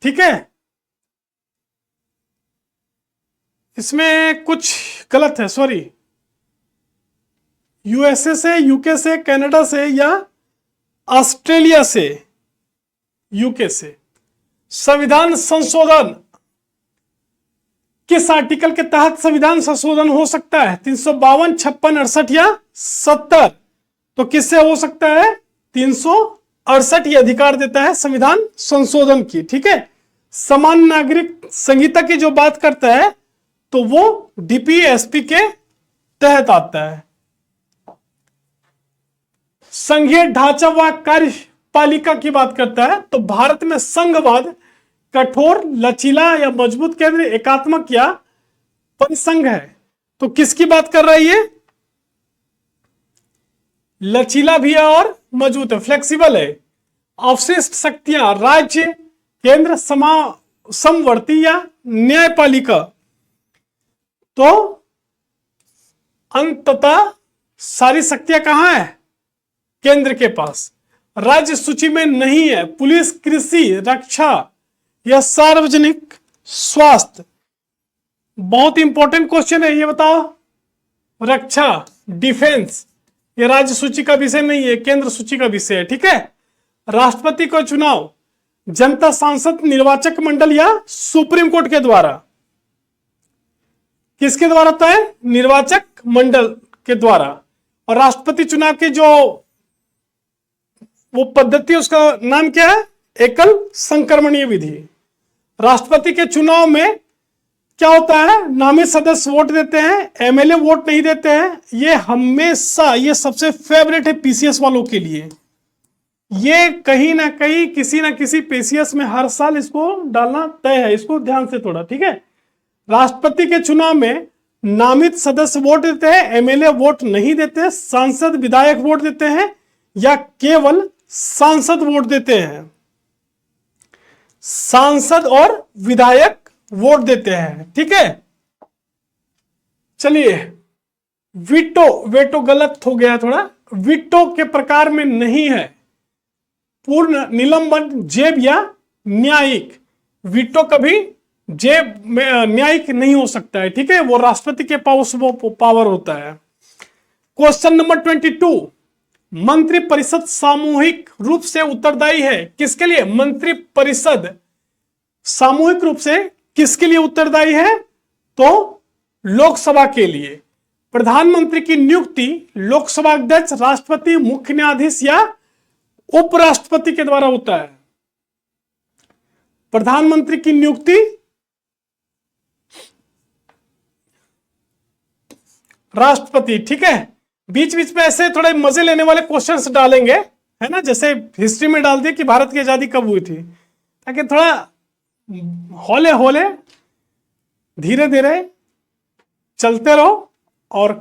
ठीक है, इसमें कुछ गलत है, सॉरी। यूएसए से, यूके से, कनाडा से या ऑस्ट्रेलिया से? यूके से। संविधान संशोधन किस आर्टिकल के तहत संविधान संशोधन हो सकता है? 352, 56, 68 या 70? तो किससे हो सकता है? 368 ये अधिकार देता है संविधान संशोधन की। ठीक है, समान नागरिक संहिता की जो बात करता है, तो वो डीपीएसपी के तहत आता है। संघीय ढांचा व कार्यपालिका की बात करता है, तो भारत में संघवाद कठोर, लचीला या मजबूत केंद्र, एकात्मक या परिसंघ है। तो किसकी बात कर रहा है ये? लचीला भी है और मजबूत है, फ्लेक्सिबल है। अवशिष्ट शक्तियां राज्य, केंद्र, समवर्ती या न्यायपालिका? तो अंततः सारी शक्तियां कहां है? केंद्र के पास। राज्य सूची में नहीं है। पुलिस, कृषि, रक्षा या सार्वजनिक स्वास्थ्य? बहुत इंपॉर्टेंट क्वेश्चन है, ये बताओ। रक्षा, डिफेंस, ये राज्य सूची का विषय नहीं है, केंद्र सूची का विषय है, ठीक है। राष्ट्रपति का चुनाव जनता सांसद निर्वाचक मंडल या सुप्रीम कोर्ट के द्वारा, किसके द्वारा होता है? निर्वाचक मंडल के द्वारा। और राष्ट्रपति चुनाव की जो वो पद्धति, उसका नाम क्या है? एकल संक्रमणीय विधि। राष्ट्रपति के चुनाव में क्या होता है? नामित सदस्य वोट देते हैं, एमएलए वोट नहीं देते हैं। ये हमेशा, ये सबसे फेवरेट है पीसीएस वालों के लिए। ये कहीं ना कहीं किसी ना किसी पीसीएस में हर साल इसको डालना तय है, इसको ध्यान से थोड़ा, ठीक है। राष्ट्रपति के चुनाव में नामित सदस्य वोट देते हैं, एमएलए वोट नहीं देते, सांसद विधायक वोट देते हैं या केवल सांसद वोट देते हैं? सांसद और विधायक वोट देते हैं, ठीक है। चलिए, वीटो, वेटो गलत हो गया थोड़ा, वीटो के प्रकार में नहीं है पूर्ण निलंबन, जेब या न्यायिक। वीटो कभी जेब में न्यायिक नहीं हो सकता है, ठीक है, वो राष्ट्रपति के पास वो पावर होता है। क्वेश्चन नंबर 22, मंत्रि परिषद सामूहिक रूप से उत्तरदायी है किसके लिए? मंत्रि परिषद सामूहिक रूप से किसके लिए उत्तरदायी है? तो लोकसभा के लिए। प्रधानमंत्री की नियुक्ति लोकसभा अध्यक्ष, राष्ट्रपति, मुख्य न्यायाधीश या उपराष्ट्रपति के द्वारा होता है। प्रधानमंत्री की नियुक्ति राष्ट्रपति, ठीक है। बीच बीच में ऐसे थोड़े मजे लेने वाले क्वेश्चंस डालेंगे, है ना, जैसे हिस्ट्री में डाल दिए कि भारत की आजादी कब हुई थी, ताकि थोड़ा हौले हौले धीरे धीरे चलते रहो। और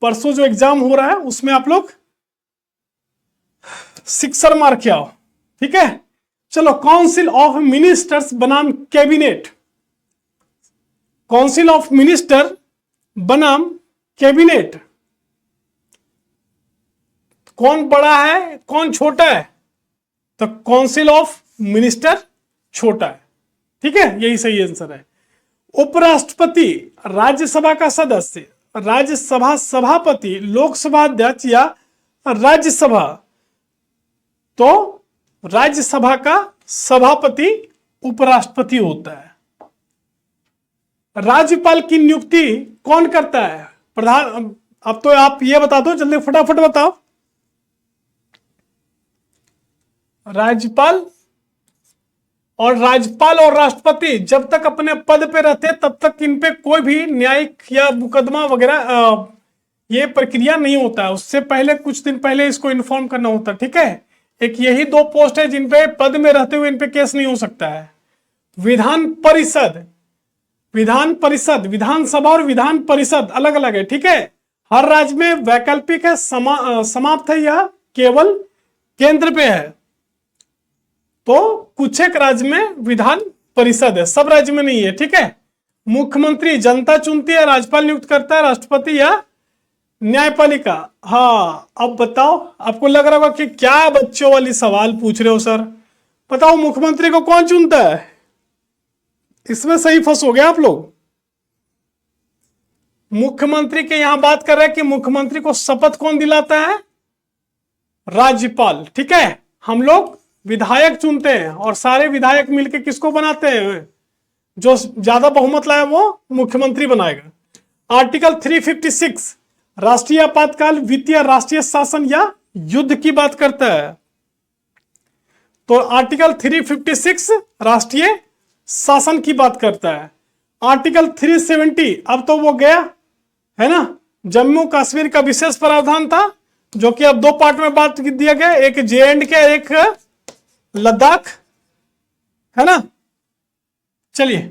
परसों जो एग्जाम हो रहा है उसमें आप लोग सिक्सर मार के आओ, ठीक है। चलो, काउंसिल ऑफ मिनिस्टर्स बनाम कैबिनेट। काउंसिल ऑफ मिनिस्टर बनाम कैबिनेट, कौन बड़ा है कौन छोटा है? तो काउंसिल ऑफ मिनिस्टर छोटा है, ठीक है, यही सही आंसर है। उपराष्ट्रपति राज्यसभा का सदस्य, राज्यसभा सभापति, लोकसभा अध्यक्ष या राज्यसभा? तो राज्यसभा का सभापति उपराष्ट्रपति होता है। राज्यपाल की नियुक्ति कौन करता है? प्रधान। अब तो आप ये बता दो, जल्दी फटाफट बताओ। राज्यपाल और राष्ट्रपति जब तक अपने पद पे रहते तब तक इन पे कोई भी न्यायिक या मुकदमा वगैरह ये प्रक्रिया नहीं होता है। उससे पहले, कुछ दिन पहले इसको इन्फॉर्म करना होता है, ठीक है। एक यही दो पोस्ट है जिन पे पद में रहते हुए इन पे केस नहीं हो सकता है। विधान परिषद, विधानसभा और विधान परिषद अलग अलग है, ठीक है। हर राज्य में वैकल्पिक है, समाप्त है या केवल केंद्र पे है? तो कुछ एक राज्य में विधान परिषद है, सब राज्य में नहीं है, ठीक है। मुख्यमंत्री जनता चुनती है, राज्यपाल नियुक्त करता है, राष्ट्रपति या न्यायपालिका? हाँ, अब बताओ, आपको लग रहा होगा कि क्या बच्चों वाली सवाल पूछ रहे हो सर। बताओ, मुख्यमंत्री को कौन चुनता है? इसमें सही फंस हो गया आप लोग। मुख्यमंत्री के यहां बात कर रहे हैं कि मुख्यमंत्री को शपथ कौन दिलाता है? राज्यपाल, ठीक है। हम लोग विधायक चुनते हैं और सारे विधायक मिलकर किसको बनाते हैं? जो ज्यादा बहुमत लाए वो मुख्यमंत्री बनाएगा। आर्टिकल 356 राष्ट्रीय आपातकाल, वित्तीय राष्ट्रीय शासन या युद्ध की बात करता है। तो आर्टिकल 356 राष्ट्रीय शासन की बात करता है। आर्टिकल 370 अब तो वो गया है ना, जम्मू कश्मीर का विशेष प्रावधान था, जो कि अब दो पार्ट में बांट दिया गया, एक J&K, एक लद्दाख, है ना। चलिए,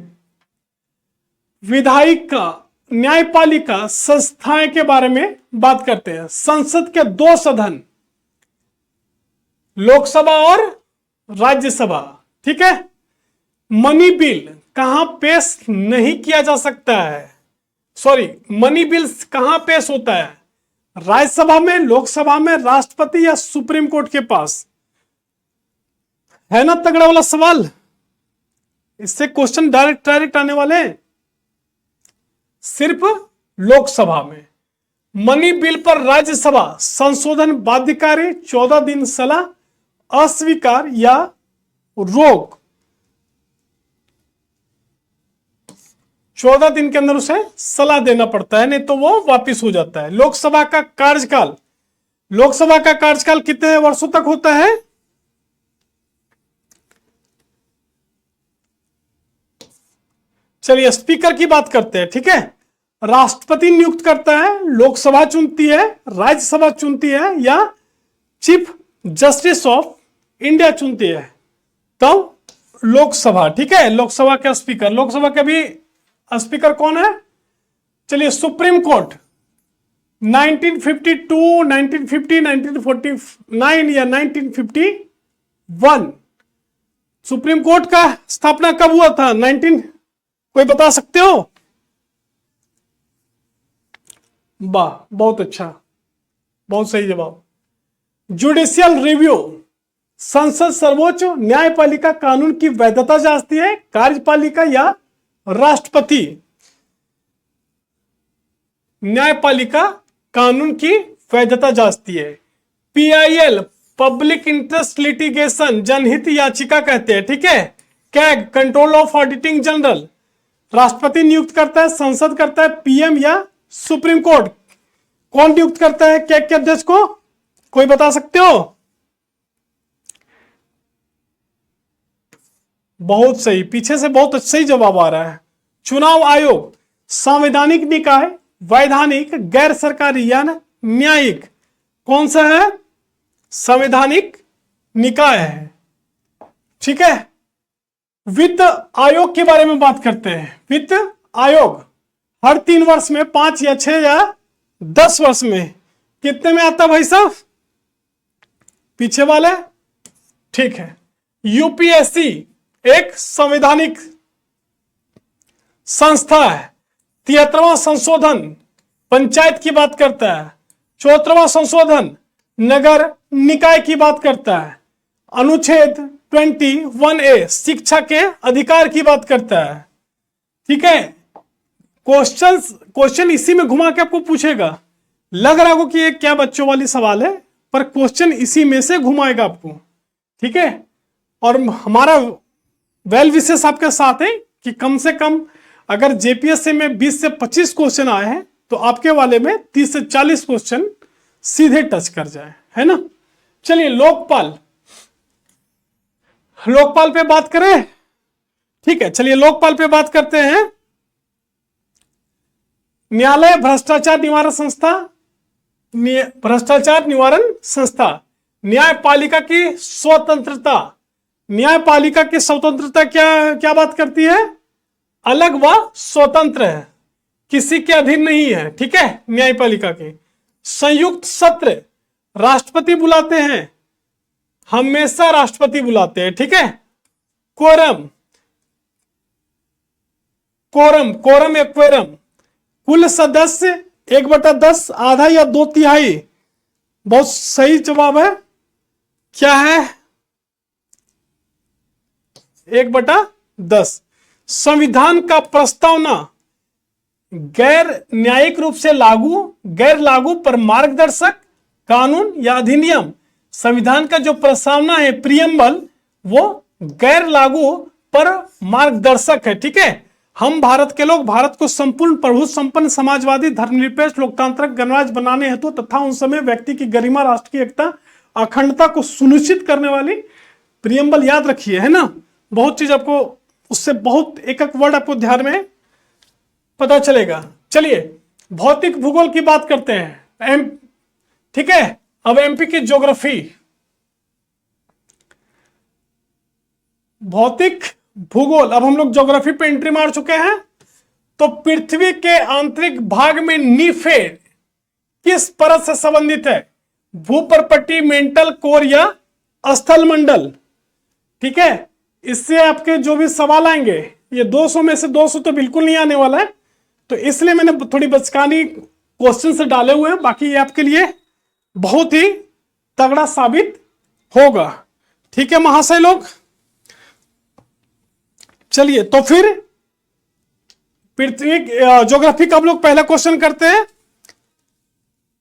विधायिका, न्यायपालिका संस्थाएं के बारे में बात करते हैं। संसद के दो सदन, लोकसभा और राज्यसभा, ठीक है। मनी बिल कहां पेश नहीं किया जा सकता है? सॉरी, मनी बिल कहां पेश होता है? राज्यसभा में, लोकसभा में, राष्ट्रपति या सुप्रीम कोर्ट के पास? है ना तगड़ा वाला सवाल। इससे क्वेश्चन डायरेक्ट आने वाले हैं। सिर्फ लोकसभा में। मनी बिल पर राज्यसभा संशोधन बाध्यकारी, 14 दिन सलाह अस्वीकार या रोक, 14 दिन के अंदर उसे सलाह देना पड़ता है, नहीं तो वो वापिस हो जाता है। लोकसभा का कार्यकाल कितने वर्षों तक होता है? चलिए स्पीकर की बात करते हैं, ठीक है। राष्ट्रपति नियुक्त करता है, लोकसभा चुनती है, राज्यसभा चुनती है, या चीफ जस्टिस ऑफ इंडिया चुनती है? तो लोकसभा, ठीक है। लोकसभा का भी स्पीकर कौन है? चलिए सुप्रीम कोर्ट 1952, 1950, 1949 या 1951 सुप्रीम कोर्ट का स्थापना कब हुआ था? कोई बता सकते हो? वाह, बहुत अच्छा, बहुत सही जवाब। जुडिशियल रिव्यू, संसद सर्वोच्च न्यायपालिका कानून की वैधता जांचती है, कार्यपालिका या राष्ट्रपति? न्यायपालिका कानून की वैधता जांचती है। PIL पब्लिक इंटरेस्ट लिटिगेशन, जनहित याचिका कहते हैं, ठीक है। CAG control of auditing general, राष्ट्रपति नियुक्त करता है, संसद करता है, PM या सुप्रीम कोर्ट? कौन नियुक्त करता है कैग के अध्यक्ष को? कोई बता सकते हो? बहुत सही, पीछे से बहुत सही जवाब आ रहा है। चुनाव आयोग संवैधानिक निकाय, वैधानिक, गैर सरकारी या न्यायिक? कौन सा है? संवैधानिक निकाय है, ठीक है। वित्त आयोग के बारे में बात करते हैं। वित्त आयोग हर 3 वर्ष में, 5 या 6 या 10 वर्ष में कितने में आता भाई साहब? पीछे वाले, ठीक है। UPSC एक संवैधानिक संस्था है। 73वां संशोधन पंचायत की बात करता है। 74वां संशोधन नगर निकाय की बात करता है। अनुच्छेद 21A शिक्षा के अधिकार की बात करता है, ठीक है। क्वेश्चन इसी में घुमा के आपको पूछेगा। लग रहा हो कि ये क्या बच्चों वाली सवाल है, पर क्वेश्चन इसी में से घुमाएगा आपको, ठीक है। और हमारा वेल विशेष आपके साथ है कि कम से कम अगर JPSC में 20 से 25 क्वेश्चन आए हैं तो आपके वाले में 30 से 40 क्वेश्चन सीधे टच कर जाए, है ना। चलिए लोकपाल पे बात करें, ठीक है। चलिए लोकपाल पे बात करते हैं। न्यायालय भ्रष्टाचार निवारण संस्था, न्यायपालिका की स्वतंत्रता क्या बात करती है? अलग व स्वतंत्र है, किसी के अधीन नहीं है, ठीक है। न्यायपालिका के संयुक्त सत्र राष्ट्रपति बुलाते हैं, हमेशा राष्ट्रपति बुलाते हैं, ठीक है। कोरम एक्वेरम, कुल सदस्य 1/10, आधा या 2/3? बहुत सही जवाब है, क्या है? 1/10। संविधान का प्रस्तावना गैर न्यायिक रूप से गैर लागू पर मार्गदर्शक कानून या अधिनियम? संविधान का जो प्रस्तावना है प्रियम्बल, वो गैर लागू पर मार्गदर्शक है, ठीक है। हम भारत के लोग भारत को संपूर्ण प्रभु संपन्न समाजवादी धर्मनिरपेक्ष लोकतांत्रिक गणराज्य बनाने हेतु तथा उन समय व्यक्ति की गरिमा, राष्ट्र की एकता, अखंडता को सुनिश्चित करने वाली प्रियम्बल याद रखिए, है ना। बहुत चीज आपको उससे बहुत एक वर्ड आपको ध्यान में पता चलेगा। चलिए भौतिक भूगोल की बात करते हैं, ठीक है। अब MP की ज्योग्राफी, भौतिक भूगोल, अब हम लोग ज्योग्राफी पे एंट्री मार चुके हैं। तो पृथ्वी के आंतरिक भाग में नीफेर किस परत से संबंधित है? भूपर्पट्टी, मेंटल कोर या स्थल मंडल? ठीक है, इससे आपके जो भी सवाल आएंगे, ये 200 में से 200 तो बिल्कुल नहीं आने वाला है, तो इसलिए मैंने थोड़ी बचकानी क्वेश्चन से डाले हुए हैं। बाकी ये आपके लिए बहुत ही तगड़ा साबित होगा। ठीक है महाशय लोग, चलिए तो फिर पृथ्वी ज्योग्राफी का हम लोग पहला क्वेश्चन करते हैं,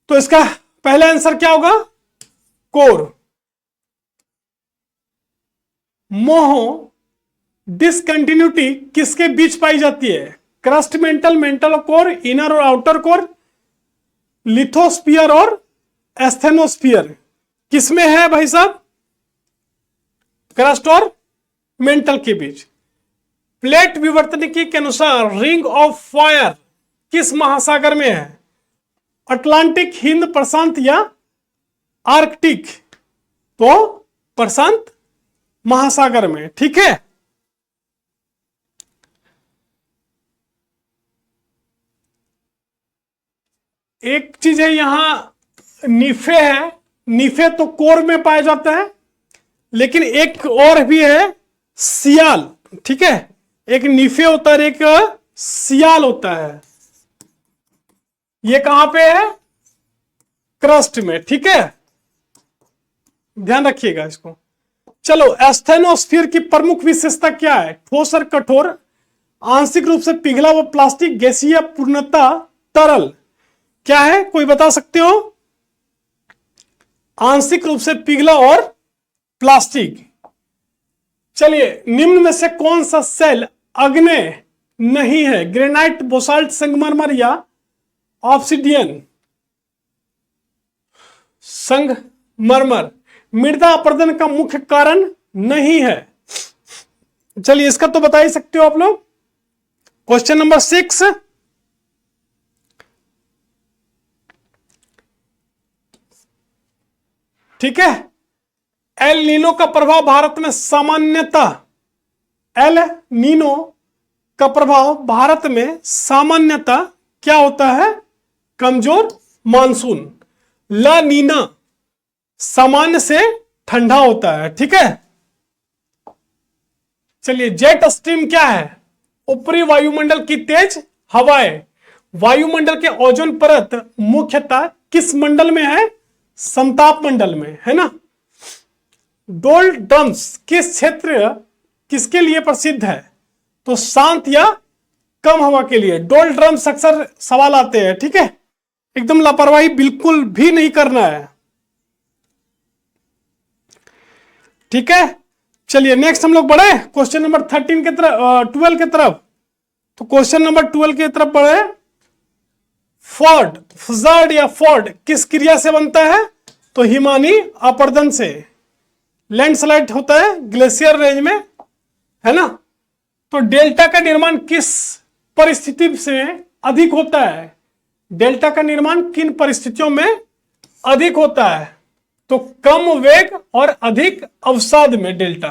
तो इसका पहला आंसर क्या होगा? कोर। मोह डिसकंटिन्यूटी किसके बीच पाई जाती है? Crust mantle, mantle core, inner और आउटर कोर, लिथोस्फीयर और एस्थेनोस्फीयर, किसमें है भाई साहब? क्रस्ट और मेंटल के बीच। प्लेट विवर्तनिकी के अनुसार रिंग ऑफ फायर किस महासागर में है? अटलांटिक, हिंद, प्रशांत या आर्कटिक? तो प्रशांत महासागर में। ठीक है, एक चीज है यहां नीफे है, नीफे तो कोर में पाया जाता है, लेकिन एक और भी है सियाल। ठीक है, एक नीफे होता है, एक सियाल होता है। ये कहां पे है? क्रस्ट में। ठीक है, ध्यान रखिएगा इसको। चलो, एस्थेनोस्फीयर की प्रमुख विशेषता क्या है? ठोस और कठोर, आंशिक रूप से पिघला हुआ प्लास्टिक, गैसीय, पूर्णतः तरल। क्या है, कोई बता सकते हो? आंशिक रूप से पिघला और प्लास्टिक। चलिए, निम्न में से कौन सा सेल अग्नेय नहीं है? ग्रेनाइट, बोसाल्ट, संगमरमर या ऑब्सिडियन? संगमरमर मृदा अपरदन का मुख्य कारण नहीं है। चलिए, इसका तो बता ही सकते हो आप लोग। क्वेश्चन नंबर 6, ठीक है। एल नीनो का प्रभाव भारत में सामान्यतः, एल नीनो का प्रभाव भारत में सामान्यतः क्या होता है? कमजोर मानसून। ला नीना सामान्य से ठंडा होता है। ठीक है, चलिए, जेट स्ट्रीम क्या है? ऊपरी वायुमंडल की तेज हवाएं। वायुमंडल के ओजोन परत मुख्यतः किस मंडल में है? समताप मंडल में, है ना। डोलड्रम्स किस क्षेत्र किसके लिए प्रसिद्ध है? तो शांत या कम हवा के लिए। डोलड्रम्स अक्सर सवाल आते हैं। ठीक है, एकदम लापरवाही बिल्कुल भी नहीं करना है। ठीक है, चलिए नेक्स्ट हम लोग बढ़े क्वेश्चन नंबर 13 के तरफ, 12 के तरफ। तो क्वेश्चन नंबर 12 की तरफ बढ़े। फोर्ड, फजार्ड या फोर्ड किस क्रिया से बनता है? तो हिमानी अपरदन से। लैंडस्लाइड होता है ग्लेशियर रेंज में, है ना। तो डेल्टा का निर्माण किस परिस्थिति से अधिक होता है? डेल्टा का निर्माण किन परिस्थितियों में अधिक होता है? तो कम वेग और अधिक अवसाद में डेल्टा।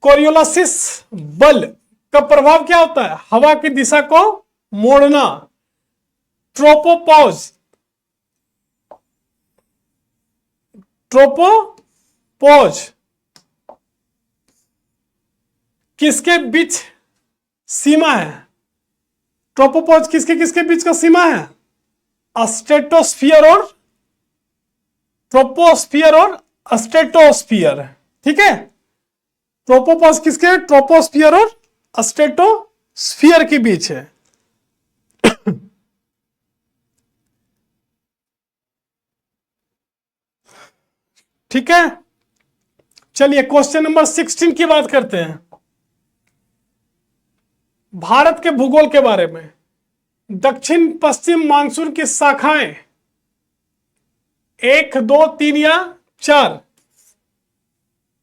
कोरियोलिसिस बल का प्रभाव क्या होता है? हवा की दिशा को मोड़ना। ट्रोपोपॉज, ट्रोपोपॉज किसके बीच सीमा है? ट्रोपोपॉज किसके किसके बीच का सीमा है? स्ट्रेटोस्फियर और ट्रोपोस्फियर और स्ट्रेटोस्फियर। ठीक है, ट्रोपोपॉज किसके? ट्रोपोस्फियर और स्ट्रेटोस्फियर के बीच है। ठीक है, चलिए क्वेश्चन नंबर 16 की बात करते हैं। भारत के भूगोल के बारे में। दक्षिण पश्चिम मानसून की शाखाएं 1, 2, 3 या 4?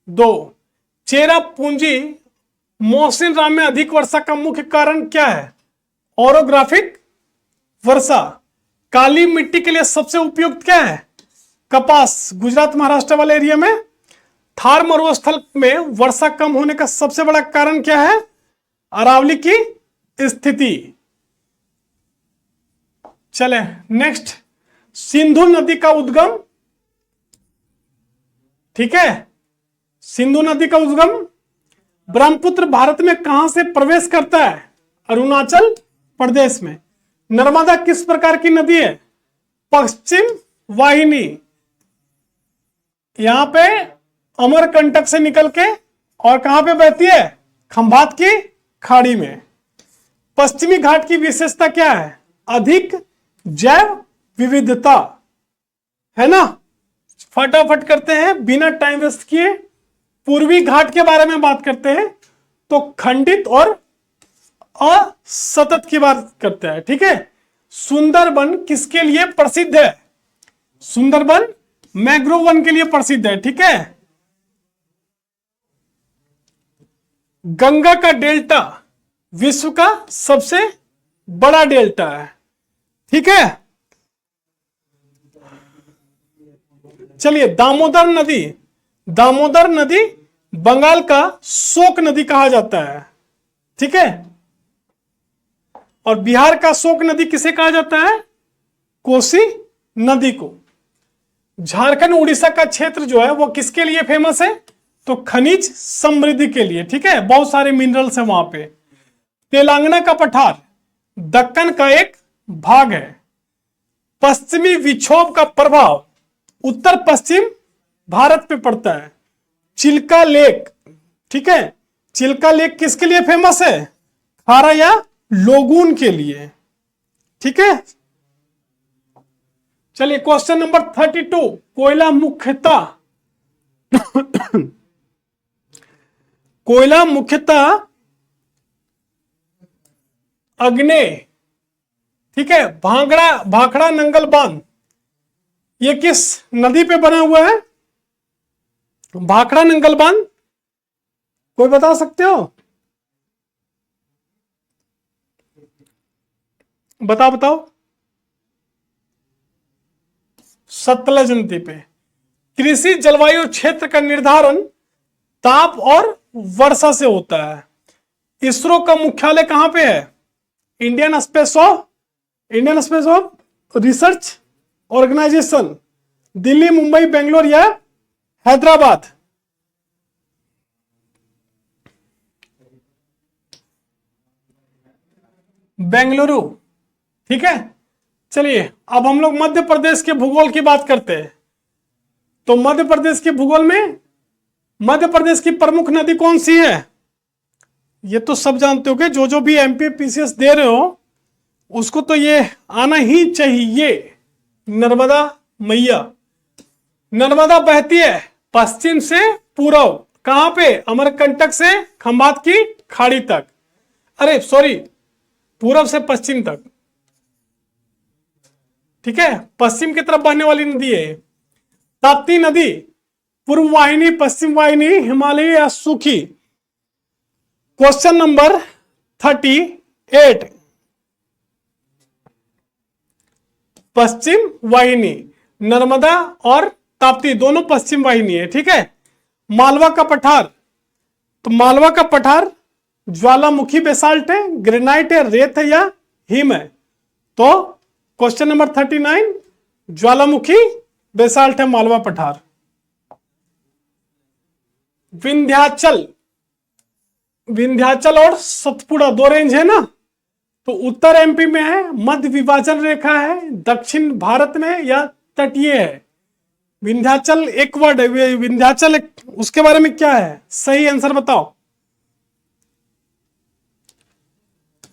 2। चेरापूंजी मौसिन राम में अधिक वर्षा का मुख्य कारण क्या है? ओरोग्राफिक वर्षा। काली मिट्टी के लिए सबसे उपयुक्त क्या है? कपास, गुजरात महाराष्ट्र वाले एरिया में। थार मरुस्थल में वर्षा कम होने का सबसे बड़ा कारण क्या है? अरावली की स्थिति। चले नेक्स्ट, सिंधु नदी का उद्गम। ठीक है, सिंधु नदी का उद्गम। ब्रह्मपुत्र भारत में कहां से प्रवेश करता है? अरुणाचल प्रदेश में। नर्मदा किस प्रकार की नदी है? पश्चिम वाहिनी। यहां पे अमरकंटक से निकल के और कहां पे बहती है? खंभात की खाड़ी में। पश्चिमी घाट की विशेषता क्या है? अधिक जैव विविधता, है ना। फटाफट करते हैं बिना टाइम वेस्ट किए। पूर्वी घाट के बारे में बात करते हैं तो खंडित और असतत की बात करते हैं, ठीक है। सुंदरबन किसके लिए प्रसिद्ध है? सुंदरबन मैंग्रोव वन के लिए प्रसिद्ध है, ठीक है। गंगा का डेल्टा विश्व का सबसे बड़ा डेल्टा है, ठीक है। चलिए, दामोदर नदी, दामोदर नदी बंगाल का शोक नदी कहा जाता है, ठीक है। और बिहार का शोक नदी किसे कहा जाता है? कोसी नदी को। झारखंड उड़ीसा का क्षेत्र जो है वो किसके लिए फेमस है? तो खनिज समृद्धि के लिए, ठीक है, बहुत सारे मिनरल्स हैं वहां पे। तेलंगाना का पठार दक्कन का एक भाग है। पश्चिमी विक्षोभ का प्रभाव उत्तर पश्चिम भारत पे पड़ता है। चिल्का लेक, ठीक है, चिल्का लेक किसके लिए फेमस है? खारा या लोगून के लिए, ठीक है। चलिए, क्वेश्चन नंबर 32। कोयला मुख्यतः कोयला मुख्यतः अग्ने, ठीक है, भाखड़ा नंगल बांध, ये किस नदी पे बना हुआ है? भाखड़ा नंगल बांध, कोई बता सकते हो? बताओ। सतलज नदी पे। कृषि जलवायु क्षेत्र का निर्धारण ताप और वर्षा से होता है। इसरो का मुख्यालय कहां पे है? Indian space of research organisation, Delhi, Mumbai, Bangalore या हैदराबाद? बेंगलुरु, ठीक है। चलिए, अब हम लोग मध्य प्रदेश के भूगोल की बात करते हैं। तो मध्य प्रदेश के भूगोल में मध्य प्रदेश की प्रमुख नदी कौन सी है? ये तो सब जानते हो कि जो भी एमपी पीसीएस दे रहे हो उसको तो ये आना ही चाहिए। नर्मदा मैया। नर्मदा बहती है पश्चिम से पूर्व, कहां पे? अमरकंटक से खंभात की खाड़ी तक, अरे सॉरी, पूर्व से पश्चिम तक, ठीक है, पश्चिम की तरफ बहने वाली नदी है। ताप्ती नदी पूर्व वाहिनी, पश्चिम वाहिनी, हिमालय या सूखी? Question number 38। पश्चिम वाहिनी, नर्मदा और ताप्ती दोनों पश्चिम वाहिनी है, ठीक है। मालवा का पठार, तो मालवा का पठार ज्वालामुखी बेसाल्ट है, ग्रेनाइट है, रेत है या हिम है? तो क्वेश्चन नंबर 39 ज्वालामुखी बेसाल्ट है मालवा पठार। विंध्याचल और सतपुड़ा दो रेंज है ना, तो उत्तर एमपी में है, मध्य विभाजन रेखा है, दक्षिण भारत में या तटीय है? विंध्याचल एक वर्ड है, विंध्याचल उसके बारे में क्या है? सही आंसर बताओ।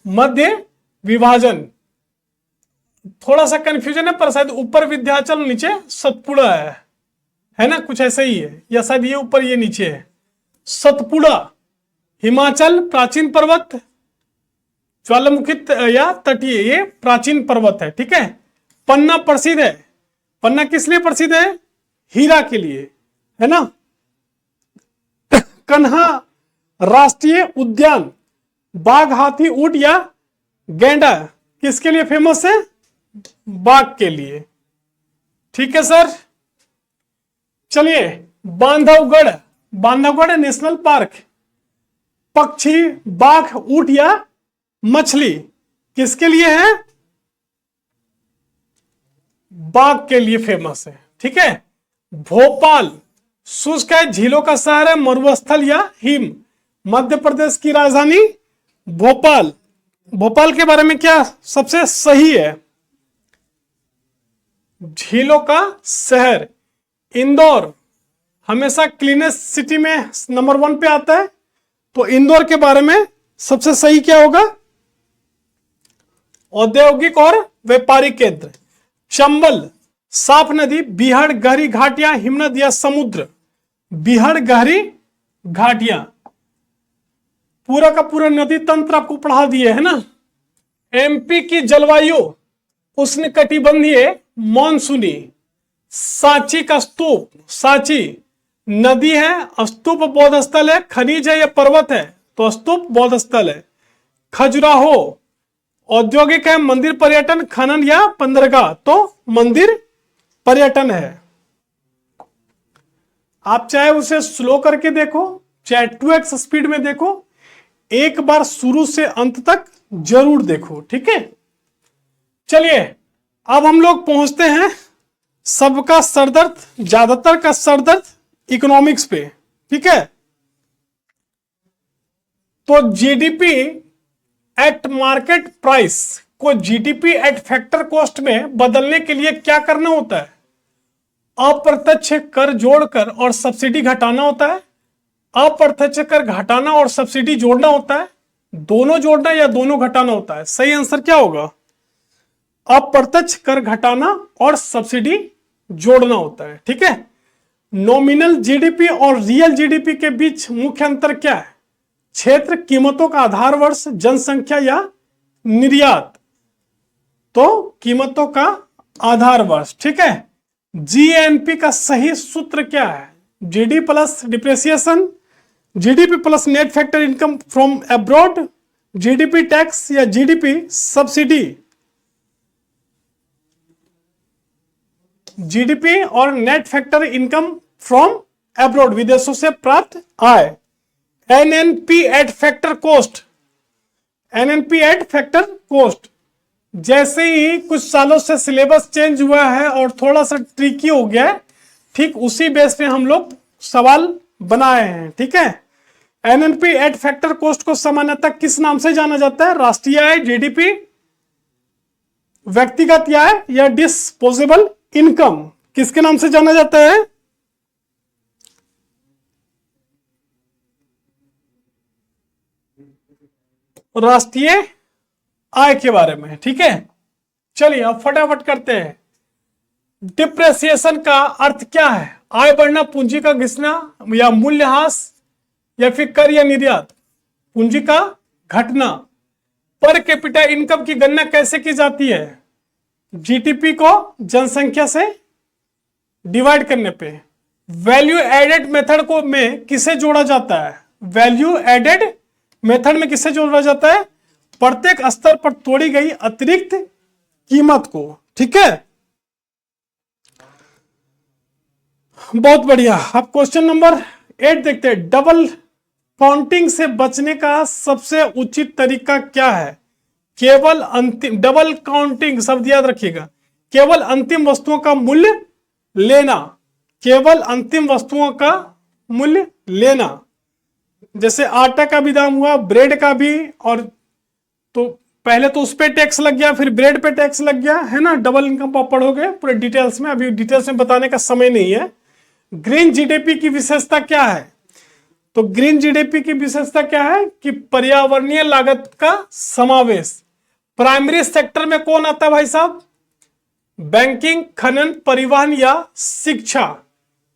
मध्य विभाजन, थोड़ा सा कंफ्यूजन है, पर शायद ऊपर विंध्याचल नीचे सतपुड़ा है ना, कुछ ऐसा ही है, या शायद ये ऊपर ये नीचे है। सतपुड़ा हिमाचल प्राचीन पर्वत, ज्वालामुखी या तटीय, ये प्राचीन पर्वत है, ठीक है। पन्ना प्रसिद्ध है, पन्ना किस लिए प्रसिद्ध है? हीरा के लिए, है ना। कन्हा राष्ट्रीय उद्यान बाघ, हाथी, ऊंट या गैंडा किसके लिए फेमस है? बाघ के लिए, ठीक है सर। चलिए, बांधवगढ़ नेशनल पार्क पक्षी, बाघ, ऊंट या मछली किसके लिए है? बाघ के लिए फेमस है, ठीक है। भोपाल शुष्क है, झीलों का शहर है, मरुस्थल या हिम? मध्य प्रदेश की राजधानी भोपाल। भोपाल के बारे में क्या सबसे सही है? झीलों का शहर। इंदौर हमेशा क्लीनेस्ट सिटी में नंबर 1 पे आता है, तो इंदौर के बारे में सबसे सही क्या होगा? औद्योगिक और व्यापारिक केंद्र। चंबल, साफ नदी, बिहार गहरी घाटियां, हिमनद या समुद्र? बिहार गहरी घाटियां। पूरा का पूरा नदी तंत्र आपको पढ़ा दिए है ना। एमपी की जलवायु उष्णकटिबंधीय मानसूनी। सांची का स्तूप, सांची नदी है, स्तूप बौद्ध स्थल है, खनिज है या पर्वत है? तो स्तूप बौद्ध स्थल है। खजुराहो औद्योगिक है, मंदिर पर्यटन, खनन या बंदरगाह? तो मंदिर पर्यटन है। आप चाहे उसे स्लो करके देखो, चाहे 2x स्पीड में देखो, एक बार शुरू से अंत तक जरूर देखो, ठीक है। चलिए अब हम लोग पहुंचते हैं सबका सरदर्द, ज्यादातर का सरदर्द इकोनॉमिक्स पे, ठीक है। तो जीडीपी एट मार्केट प्राइस को जीडीपी एट फैक्टर कॉस्ट में बदलने के लिए क्या करना होता है? अप्रत्यक्ष कर जोड़कर और सब्सिडी घटाना होता है, अप्रत्यक्ष कर घटाना और सब्सिडी जोड़ना होता है, दोनों जोड़ना या दोनों घटाना होता है? सही आंसर क्या होगा? अप्रत्यक्ष कर घटाना और सब्सिडी जोड़ना होता है, ठीक है। नॉमिनल जीडीपी और रियल जीडीपी के बीच मुख्य अंतर क्या है? क्षेत्र, कीमतों का आधार वर्ष, जनसंख्या या निर्यात? तो कीमतों का आधार वर्ष, ठीक है। जीएनपी का सही सूत्र क्या है? GD plus depreciation, GDP plus net factor income from abroad, GDP tax या जीडीपी सब्सिडी? जीडीपी और net factor income from abroad, विदेशों से प्राप्त आय। NNP at factor cost, NNP at factor cost. जैसे ही कुछ सालों से सिलेबस चेंज हुआ है और थोड़ा सा ट्रिकी हो गया है, ठीक उसी बेस पे हम लोग सवाल बनाए हैं, ठीक है। एनएनपी एट फैक्टर कॉस्ट को सामान्यतः किस नाम से जाना जाता है? राष्ट्रीय आय, जीडीपी, व्यक्तिगत आय या डिस्पोजेबल इनकम? किसके नाम से जाना जाता है? राष्ट्रीय आय के बारे में, ठीक है। चलिए अब फटाफट करते हैं। डिप्रेसिएशन का अर्थ क्या है? आय बढ़ना, पूंजी का घिसना या मूल्यह्रास या फिर कर या निर्यात? पूंजी का घटना। पर कैपिटा इनकम की गणना कैसे की जाती है? जीडीपी को जनसंख्या से डिवाइड करने पे। वैल्यू एडेड मेथड को में किसे जोड़ा जाता है? वैल्यू एडेड मेथड में किसे जोड़ा जाता है? प्रत्येक स्तर पर तोड़ी गई अतिरिक्त कीमत को, ठीक है। बहुत बढ़िया। अब क्वेश्चन नंबर 8 देखते हैं। डबल काउंटिंग से बचने का सबसे उचित तरीका क्या है? केवल अंतिम, डबल काउंटिंग शब्द याद रखिएगा, केवल अंतिम वस्तुओं का मूल्य लेना, केवल अंतिम वस्तुओं का मूल्य लेना। जैसे आटा का भी दाम हुआ, ब्रेड का भी, और तो पहले तो उस पे टैक्स लग गया, फिर ब्रेड पे टैक्स लग गया, है ना। डबल इनकम आप पढ़ोगे पूरे डिटेल्स में, अभी डिटेल्स में बताने का समय नहीं है। ग्रीन जीडीपी की विशेषता क्या है? तो ग्रीन जीडीपी की विशेषता क्या है कि पर्यावरणीय लागत का समावेश। प्राइमरी सेक्टर में कौन आता है भाई साहब? बैंकिंग, खनन, परिवहन या शिक्षा?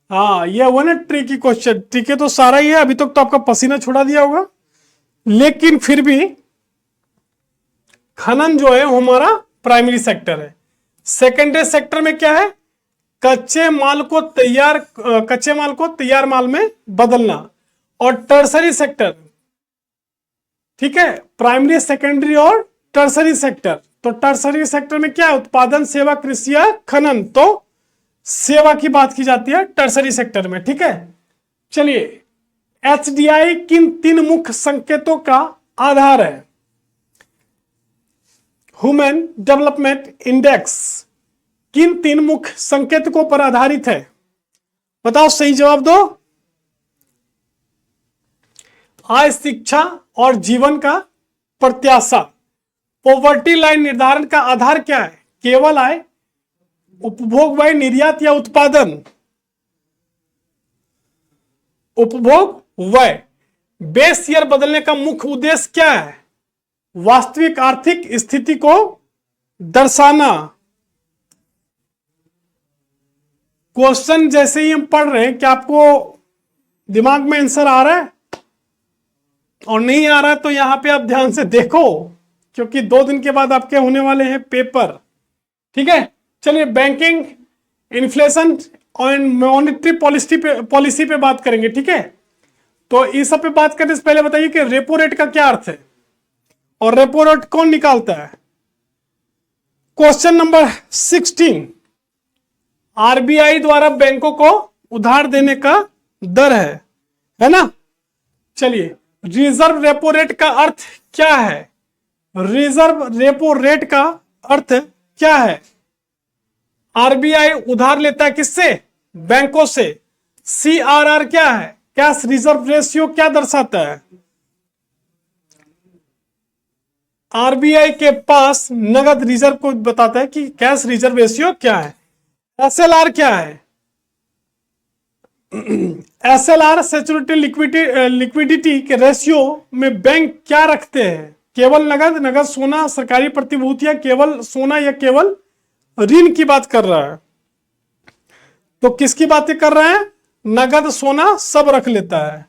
हाँ, ये हुआ ना ट्रिकी क्वेश्चन। ट्रिकी तो सारा ही है, अभी तक तो आपका पसीना छुड़ा दिया होगा, लेकिन फिर भी खनन जो है वो हमारा प्राइमरी सेक्टर है। सेकेंडरी सेक्टर में क्या है? कच्चे माल को तैयार माल में बदलना। और टर्सरी सेक्टर, ठीक है, प्राइमरी, सेकेंडरी और टर्सरी सेक्टर। तो टर्सरी सेक्टर में क्या है? उत्पादन, सेवा, कृषि या खनन। तो सेवा की बात की जाती है टर्सरी सेक्टर में, ठीक है। चलिए, एचडीआई किन 3 मुख्य संकेतों का आधार है? ह्यूमन डेवलपमेंट इंडेक्स किन 3 मुख्य संकेतकों पर आधारित है? बताओ, सही जवाब दो। आय, शिक्षा और जीवन का प्रत्याशा। पॉवर्टी लाइन निर्धारण का आधार क्या है? केवल आय, उपभोग व्यय, निर्यात या उत्पादन? उपभोग व्यय। बेस ईयर बदलने का मुख्य उद्देश्य क्या है? वास्तविक आर्थिक स्थिति को दर्शाना। क्वेश्चन जैसे ही हम पढ़ रहे हैं, क्या आपको दिमाग में आंसर आ रहा है? और नहीं आ रहा है तो यहां पे आप ध्यान से देखो, क्योंकि 2 दिन के बाद आपके होने वाले हैं पेपर। ठीक है, चलिए बैंकिंग, इन्फ्लेशन और मॉनेटरी पॉलिसी पे बात करेंगे। ठीक है, तो इस सब पे बात करने से पहले बताइए कि रेपो रेट का क्या अर्थ है और रेपो रेट कौन निकालता है? क्वेश्चन नंबर 16, आरबीआई द्वारा बैंकों को उधार देने का दर है ना। चलिए, रिजर्व रेपो रेट का अर्थ क्या है? रिजर्व रेपो रेट का अर्थ क्या है? आरबीआई उधार लेता है किससे? बैंकों से। सीआरआर क्या है? कैश रिजर्व रेशियो क्या दर्शाता है? आरबीआई के पास नगद रिजर्व को बताता है कि कैश रिजर्व रेशियो क्या है। एसएलआर क्या है? एसएलआर सेचुरिटी लिक्विडिटी के रेशियो में बैंक क्या रखते हैं? केवल नगद, नगद सोना, सरकारी प्रतिभूतियां, केवल सोना या केवल ऋण की बात कर रहा है? तो किसकी बातें कर रहा है? नगद, सोना सब रख लेता है,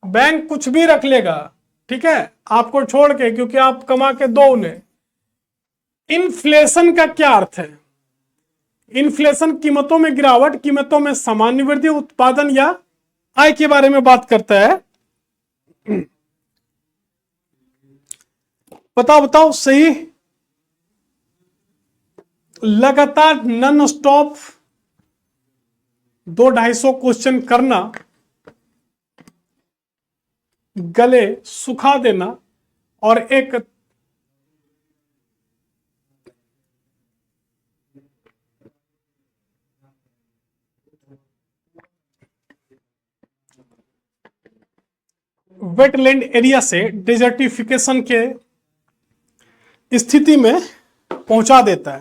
बैंक कुछ भी रख लेगा। ठीक है, आपको छोड़ के, क्योंकि आप कमा के दो उन्हें। इन्फ्लेशन का क्या अर्थ है? इन्फ्लेशन कीमतों में गिरावट, कीमतों में सामान्य वृद्धि, उत्पादन या आय के बारे में बात करता है। बताओ सही। लगातार नॉन स्टॉप 200-250 क्वेश्चन करना, गले सुखा देना और एक वेटलैंड एरिया से डेजर्टिफिकेशन के स्थिति में पहुंचा देता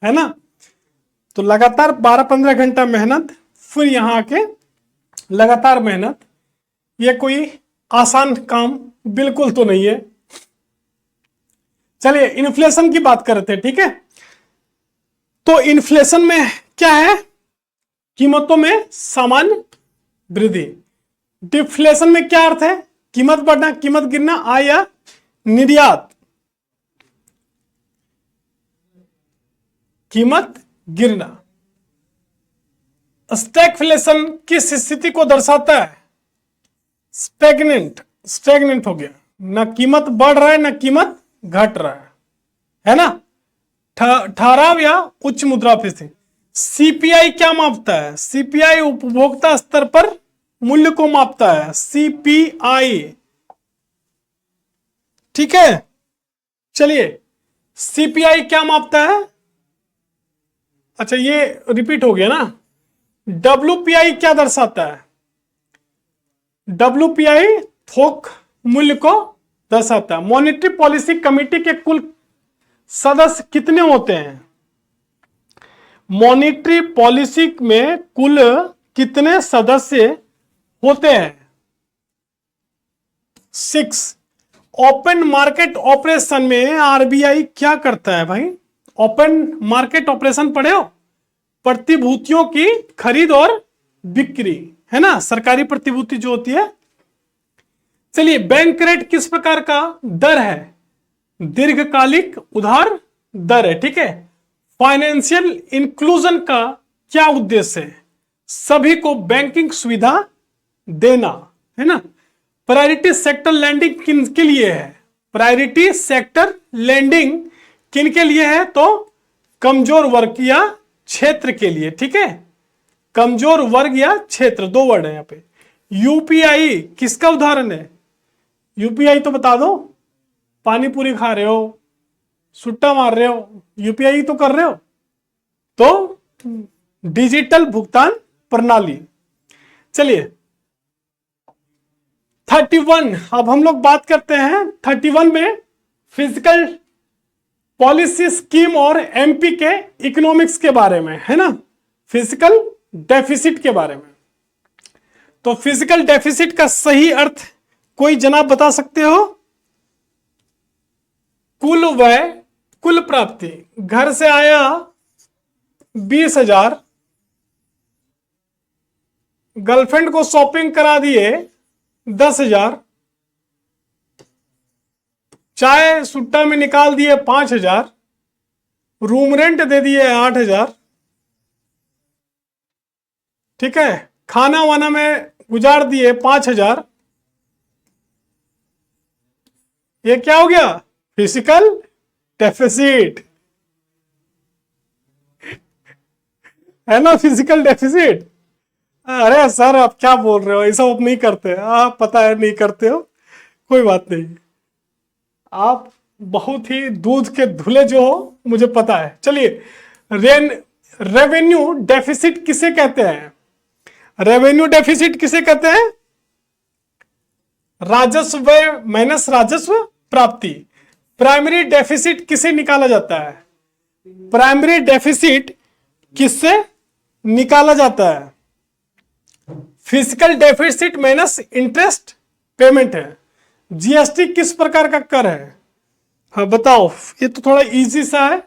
है ना। तो लगातार 12-15 घंटा मेहनत, फिर यहां आके लगातार मेहनत, ये कोई आसान काम बिल्कुल तो नहीं है। चलिए, इन्फ्लेशन की बात करते हैं। ठीक है, तो इन्फ्लेशन में क्या है? कीमतों में सामान्य वृद्धि। डिफ्लेशन में क्या अर्थ है? कीमत बढ़ना, कीमत गिरना, आय या निर्यात। कीमत गिरना। स्टैगफ्लेशन किस स्थिति को दर्शाता है? स्टेगनेंट हो गया, ना कीमत बढ़ रहा है ना कीमत घट रहा है ना। ठहराव या उच्च मुद्रास्फीति। सीपीआई क्या मापता है? सीपीआई उपभोक्ता स्तर पर मूल्य को मापता है, सीपीआई। ठीक है, चलिए, सीपीआई क्या मापता है? अच्छा, ये रिपीट हो गया ना। डब्ल्यूपीआई क्या दर्शाता है? डब्ल्यूपीआई थोक मूल्य को दर्शाता है। मॉनेटरी पॉलिसी कमेटी के कुल सदस्य कितने होते हैं? मॉनेटरी पॉलिसी में कुल कितने सदस्य होते हैं? 6। ओपन मार्केट ऑपरेशन में आरबीआई क्या करता है भाई? ओपन मार्केट ऑपरेशन पढ़े हो? प्रतिभूतियों की खरीद और बिक्री, है ना, सरकारी प्रतिभूति जो होती है। चलिए, बैंक रेट किस प्रकार का दर है? दीर्घकालिक उधार दर है। ठीक है, फाइनेंशियल इंक्लूजन का क्या उद्देश्य है? सभी को बैंकिंग सुविधा देना, है ना। प्रायोरिटी सेक्टर लैंडिंग किन के लिए है? प्रायोरिटी सेक्टर लैंडिंग किन के लिए है? तो कमजोर वर्ग या क्षेत्र के लिए। ठीक है, कमजोर वर्ग या क्षेत्र, 2 वर्ड है यहां पे। यूपीआई किसका उदाहरण है? यूपीआई तो बता दो। पानी पूरी खा रहे हो, सुट्टा मार रहे हो, यूपीआई तो कर रहे हो। तो डिजिटल भुगतान प्रणाली। चलिए, 31, अब हम लोग बात करते हैं 31 में फिजिकल पॉलिसी स्कीम और एमपी के इकोनॉमिक्स के बारे में, है ना, फिजिकल डेफिसिट के बारे में। तो फिजिकल डेफिसिट का सही अर्थ कोई जनाब बता सकते हो? कुल व्यय, कुल प्राप्ति, घर से आया 20,000, गर्लफ्रेंड को शॉपिंग करा दिए 10,000, चाय सुट्टा में निकाल दिए 5,000, रूम रेंट दे दिए 8,000, ठीक है, खाना वाना में गुजार दिए 5,000। ये क्या हो गया? फिजिकल डेफिसिट, है ना, फिजिकल डेफिसिट। अरे सर आप क्या बोल रहे हो, ऐसा आप नहीं करते, आप पता है नहीं करते हो, कोई बात नहीं, आप बहुत ही दूध के धुले जो हो, मुझे पता है। चलिए, रेवेन्यू डेफिसिट किसे कहते हैं? रेवेन्यू डेफिसिट किसे कहते हैं? राजस्व व्यय माइनस राजस्व प्राप्ति। प्राइमरी डेफिसिट किसे निकाला जाता है? प्राइमरी डेफिसिट किससे निकाला जाता है? Physical deficit minus interest payment है। जीएसटी किस प्रकार का कर है? हाँ बताओ, ये तो थोड़ा इजी सा है।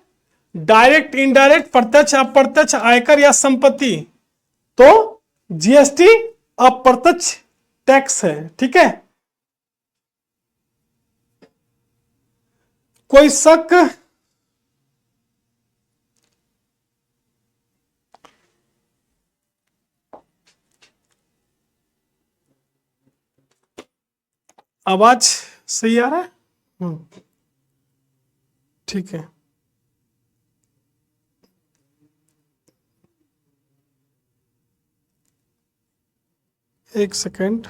डायरेक्ट, इनडायरेक्ट, प्रत्यक्ष, अप्रत्यक्ष, आयकर या संपत्ति। तो जीएसटी अप्रत्यक्ष टैक्स है, ठीक है। कोई शक? आवाज सही आ रहा है? ठीक है। एक सेकेंड।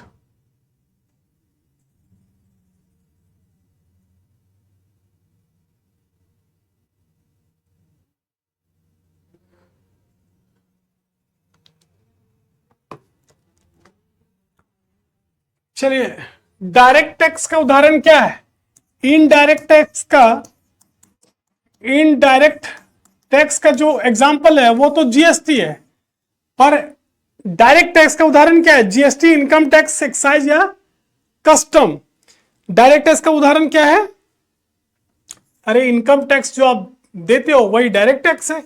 चलिए, डायरेक्ट टैक्स का उदाहरण क्या है? इनडायरेक्ट टैक्स का जो एग्जांपल है वो तो जीएसटी है, पर डायरेक्ट टैक्स का उदाहरण क्या है? जीएसटी, इनकम टैक्स, एक्साइज या कस्टम। डायरेक्ट टैक्स का उदाहरण क्या है? अरे इनकम टैक्स जो आप देते हो वही डायरेक्ट टैक्स है,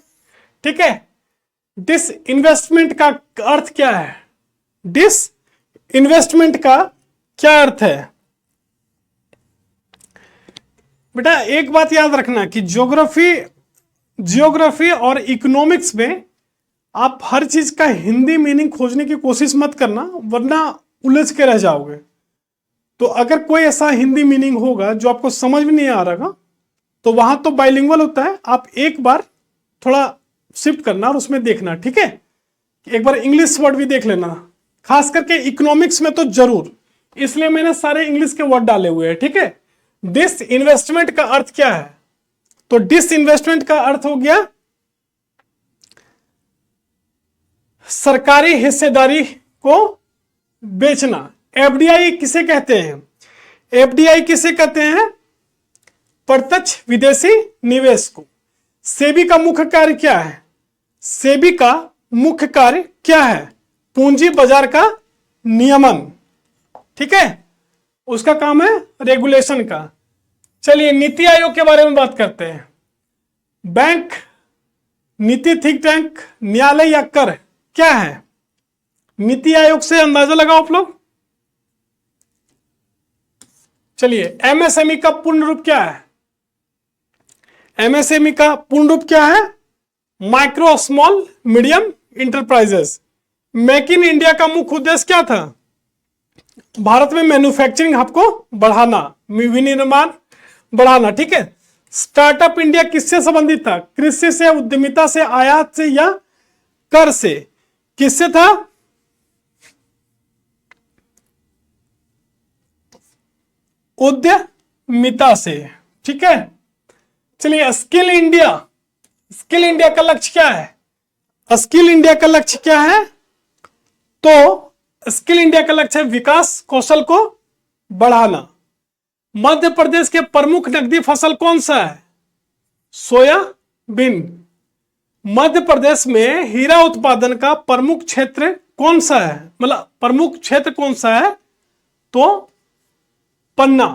ठीक है। डिस इन्वेस्टमेंट का अर्थ क्या है? डिस इन्वेस्टमेंट का क्या अर्थ है? बेटा एक बात याद रखना कि जियोग्राफी और इकोनॉमिक्स में आप हर चीज का हिंदी मीनिंग खोजने की कोशिश मत करना, वरना उलझ के रह जाओगे। तो अगर कोई ऐसा हिंदी मीनिंग होगा जो आपको समझ में नहीं आ रहा, तो वहां तो बाइलिंगुअल होता है, आप एक बार थोड़ा शिफ्ट करना और उसमें देखना, ठीक है। एक बार इंग्लिश वर्ड भी देख लेना, खास करके इकोनॉमिक्स में तो जरूर, इसलिए मैंने सारे इंग्लिश के वर्ड डाले हुए हैं, ठीक है। डिस इन्वेस्टमेंट का अर्थ क्या है? तो डिस इन्वेस्टमेंट का अर्थ हो गया सरकारी हिस्सेदारी को बेचना। एफडीआई किसे कहते हैं? एफडीआई किसे कहते हैं? प्रत्यक्ष विदेशी निवेश को। सेबी का मुख्य कार्य क्या है? सेबी का मुख्य कार्य क्या है? पूंजी बाजार का नियमन, ठीक है, उसका काम है रेगुलेशन का। चलिए नीति आयोग के बारे में बात करते हैं। बैंक, नीति थिंक टैंक, न्यायालय या कर क्या है? नीति आयोग से अंदाजा लगाओ आप लोग। चलिए, एमएसएमई का पूर्ण रूप क्या है? एमएसएमई का पूर्ण रूप क्या है? Micro small medium enterprises. Make in India का मुख्य उद्देश्य क्या था? भारत में मैन्युफैक्चरिंग हब को बढ़ाना, विनिर्माण बढ़ाना, ठीक है। स्टार्टअप इंडिया किससे संबंधित था? कृषि से, उद्यमिता से, आयात से या कर से? किससे था? उद्यमिता से, ठीक है। चलिए, स्किल इंडिया का लक्ष्य क्या है? स्किल इंडिया का लक्ष्य क्या है? तो स्किल इंडिया का लक्ष्य है विकास कौशल को बढ़ाना। मध्य प्रदेश के प्रमुख नकदी फसल कौन सा है? सोयाबीन। मध्य प्रदेश में हीरा उत्पादन का प्रमुख क्षेत्र कौन सा है? मतलब प्रमुख क्षेत्र कौन सा है? तो पन्ना,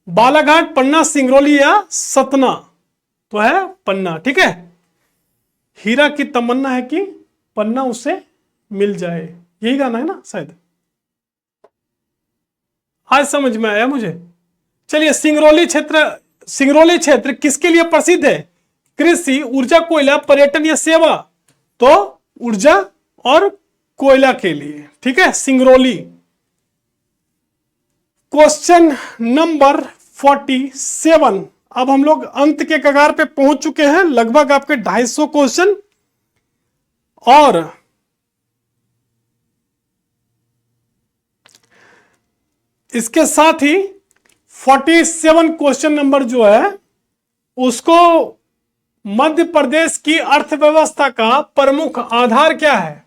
बालाघाट, पन्ना, सिंगरौली या सतना, तो है पन्ना। ठीक है, हीरा की तमन्ना है कि पन्ना उसे मिल जाए, यही गाना है ना शायद। आज समझ में आया मुझे। चलिए, सिंगरौली क्षेत्र किसके लिए प्रसिद्ध है? कृषि, ऊर्जा, कोयला, पर्यटन या सेवा? तो ऊर्जा और कोयला के लिए। ठीक है, सिंगरौली। Question number 47। अब हम लोग अंत के कगार पे पहुंच चुके हैं, लगभग आपके 250 क्वेश्चन, और इसके साथ ही 47 क्वेश्चन नंबर जो है उसको मध्य प्रदेश की अर्थव्यवस्था का प्रमुख आधार क्या है?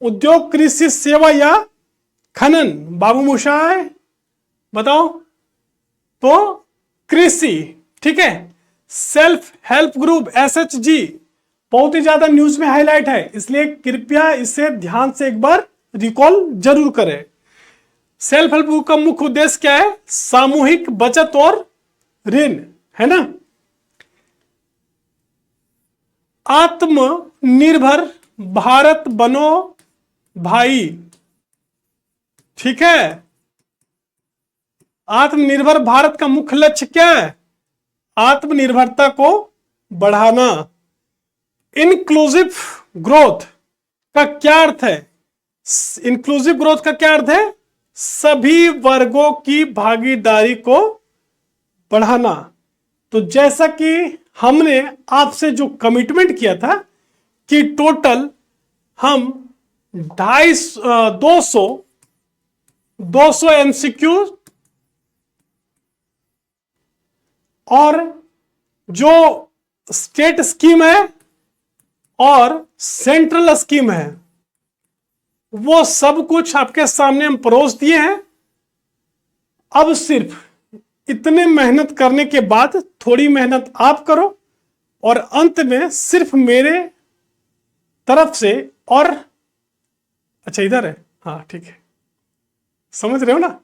उद्योग, कृषि, सेवा या खनन? बाबू मोशाय बताओ। तो कृषि। ठीक है, सेल्फ हेल्प ग्रुप SHG बहुत ही ज्यादा न्यूज में हाईलाइट है, इसलिए कृपया इसे ध्यान से एक बार रिकॉल जरूर करें। सेल्फ हेल्प ग्रुप का मुख्य उद्देश्य क्या है? सामूहिक बचत और ऋण, है ना। आत्मनिर्भर भारत बनो भाई। ठीक है, आत्मनिर्भर भारत का मुख्य लक्ष्य क्या है? आत्मनिर्भरता को बढ़ाना। इंक्लूसिव ग्रोथ का क्या अर्थ है? इंक्लूसिव ग्रोथ का क्या अर्थ है? सभी वर्गों की भागीदारी को बढ़ाना। तो जैसा कि हमने आपसे जो कमिटमेंट किया था कि टोटल हम 200 MCQ और जो स्टेट स्कीम है और सेंट्रल स्कीम है वो सब कुछ आपके सामने हम परोस दिए हैं। अब सिर्फ इतने मेहनत करने के बाद थोड़ी मेहनत आप करो और अंत में सिर्फ मेरे तरफ से, और अच्छा इधर है, हाँ ठीक है, समझ रहे हो ना।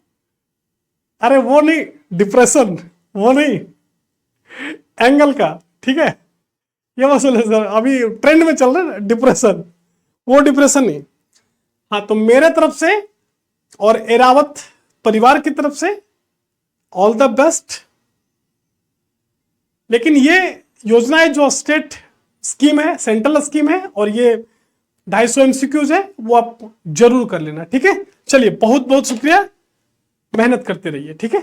अरे वो नहीं, डिप्रेशन वो नहीं, एंगल का। ठीक है, ये मसला सर अभी ट्रेंड में चल रहा है डिप्रेशन, वो डिप्रेशन नहीं। हाँ, तो मेरे तरफ से और एरावत परिवार की तरफ से ऑल द बेस्ट। लेकिन ये योजनाएं जो स्टेट स्कीम है, सेंट्रल स्कीम है, और ये 250 MCQs है, वो आप जरूर कर लेना। ठीक है, चलिए बहुत बहुत शुक्रिया, मेहनत करते रहिए। ठीक है।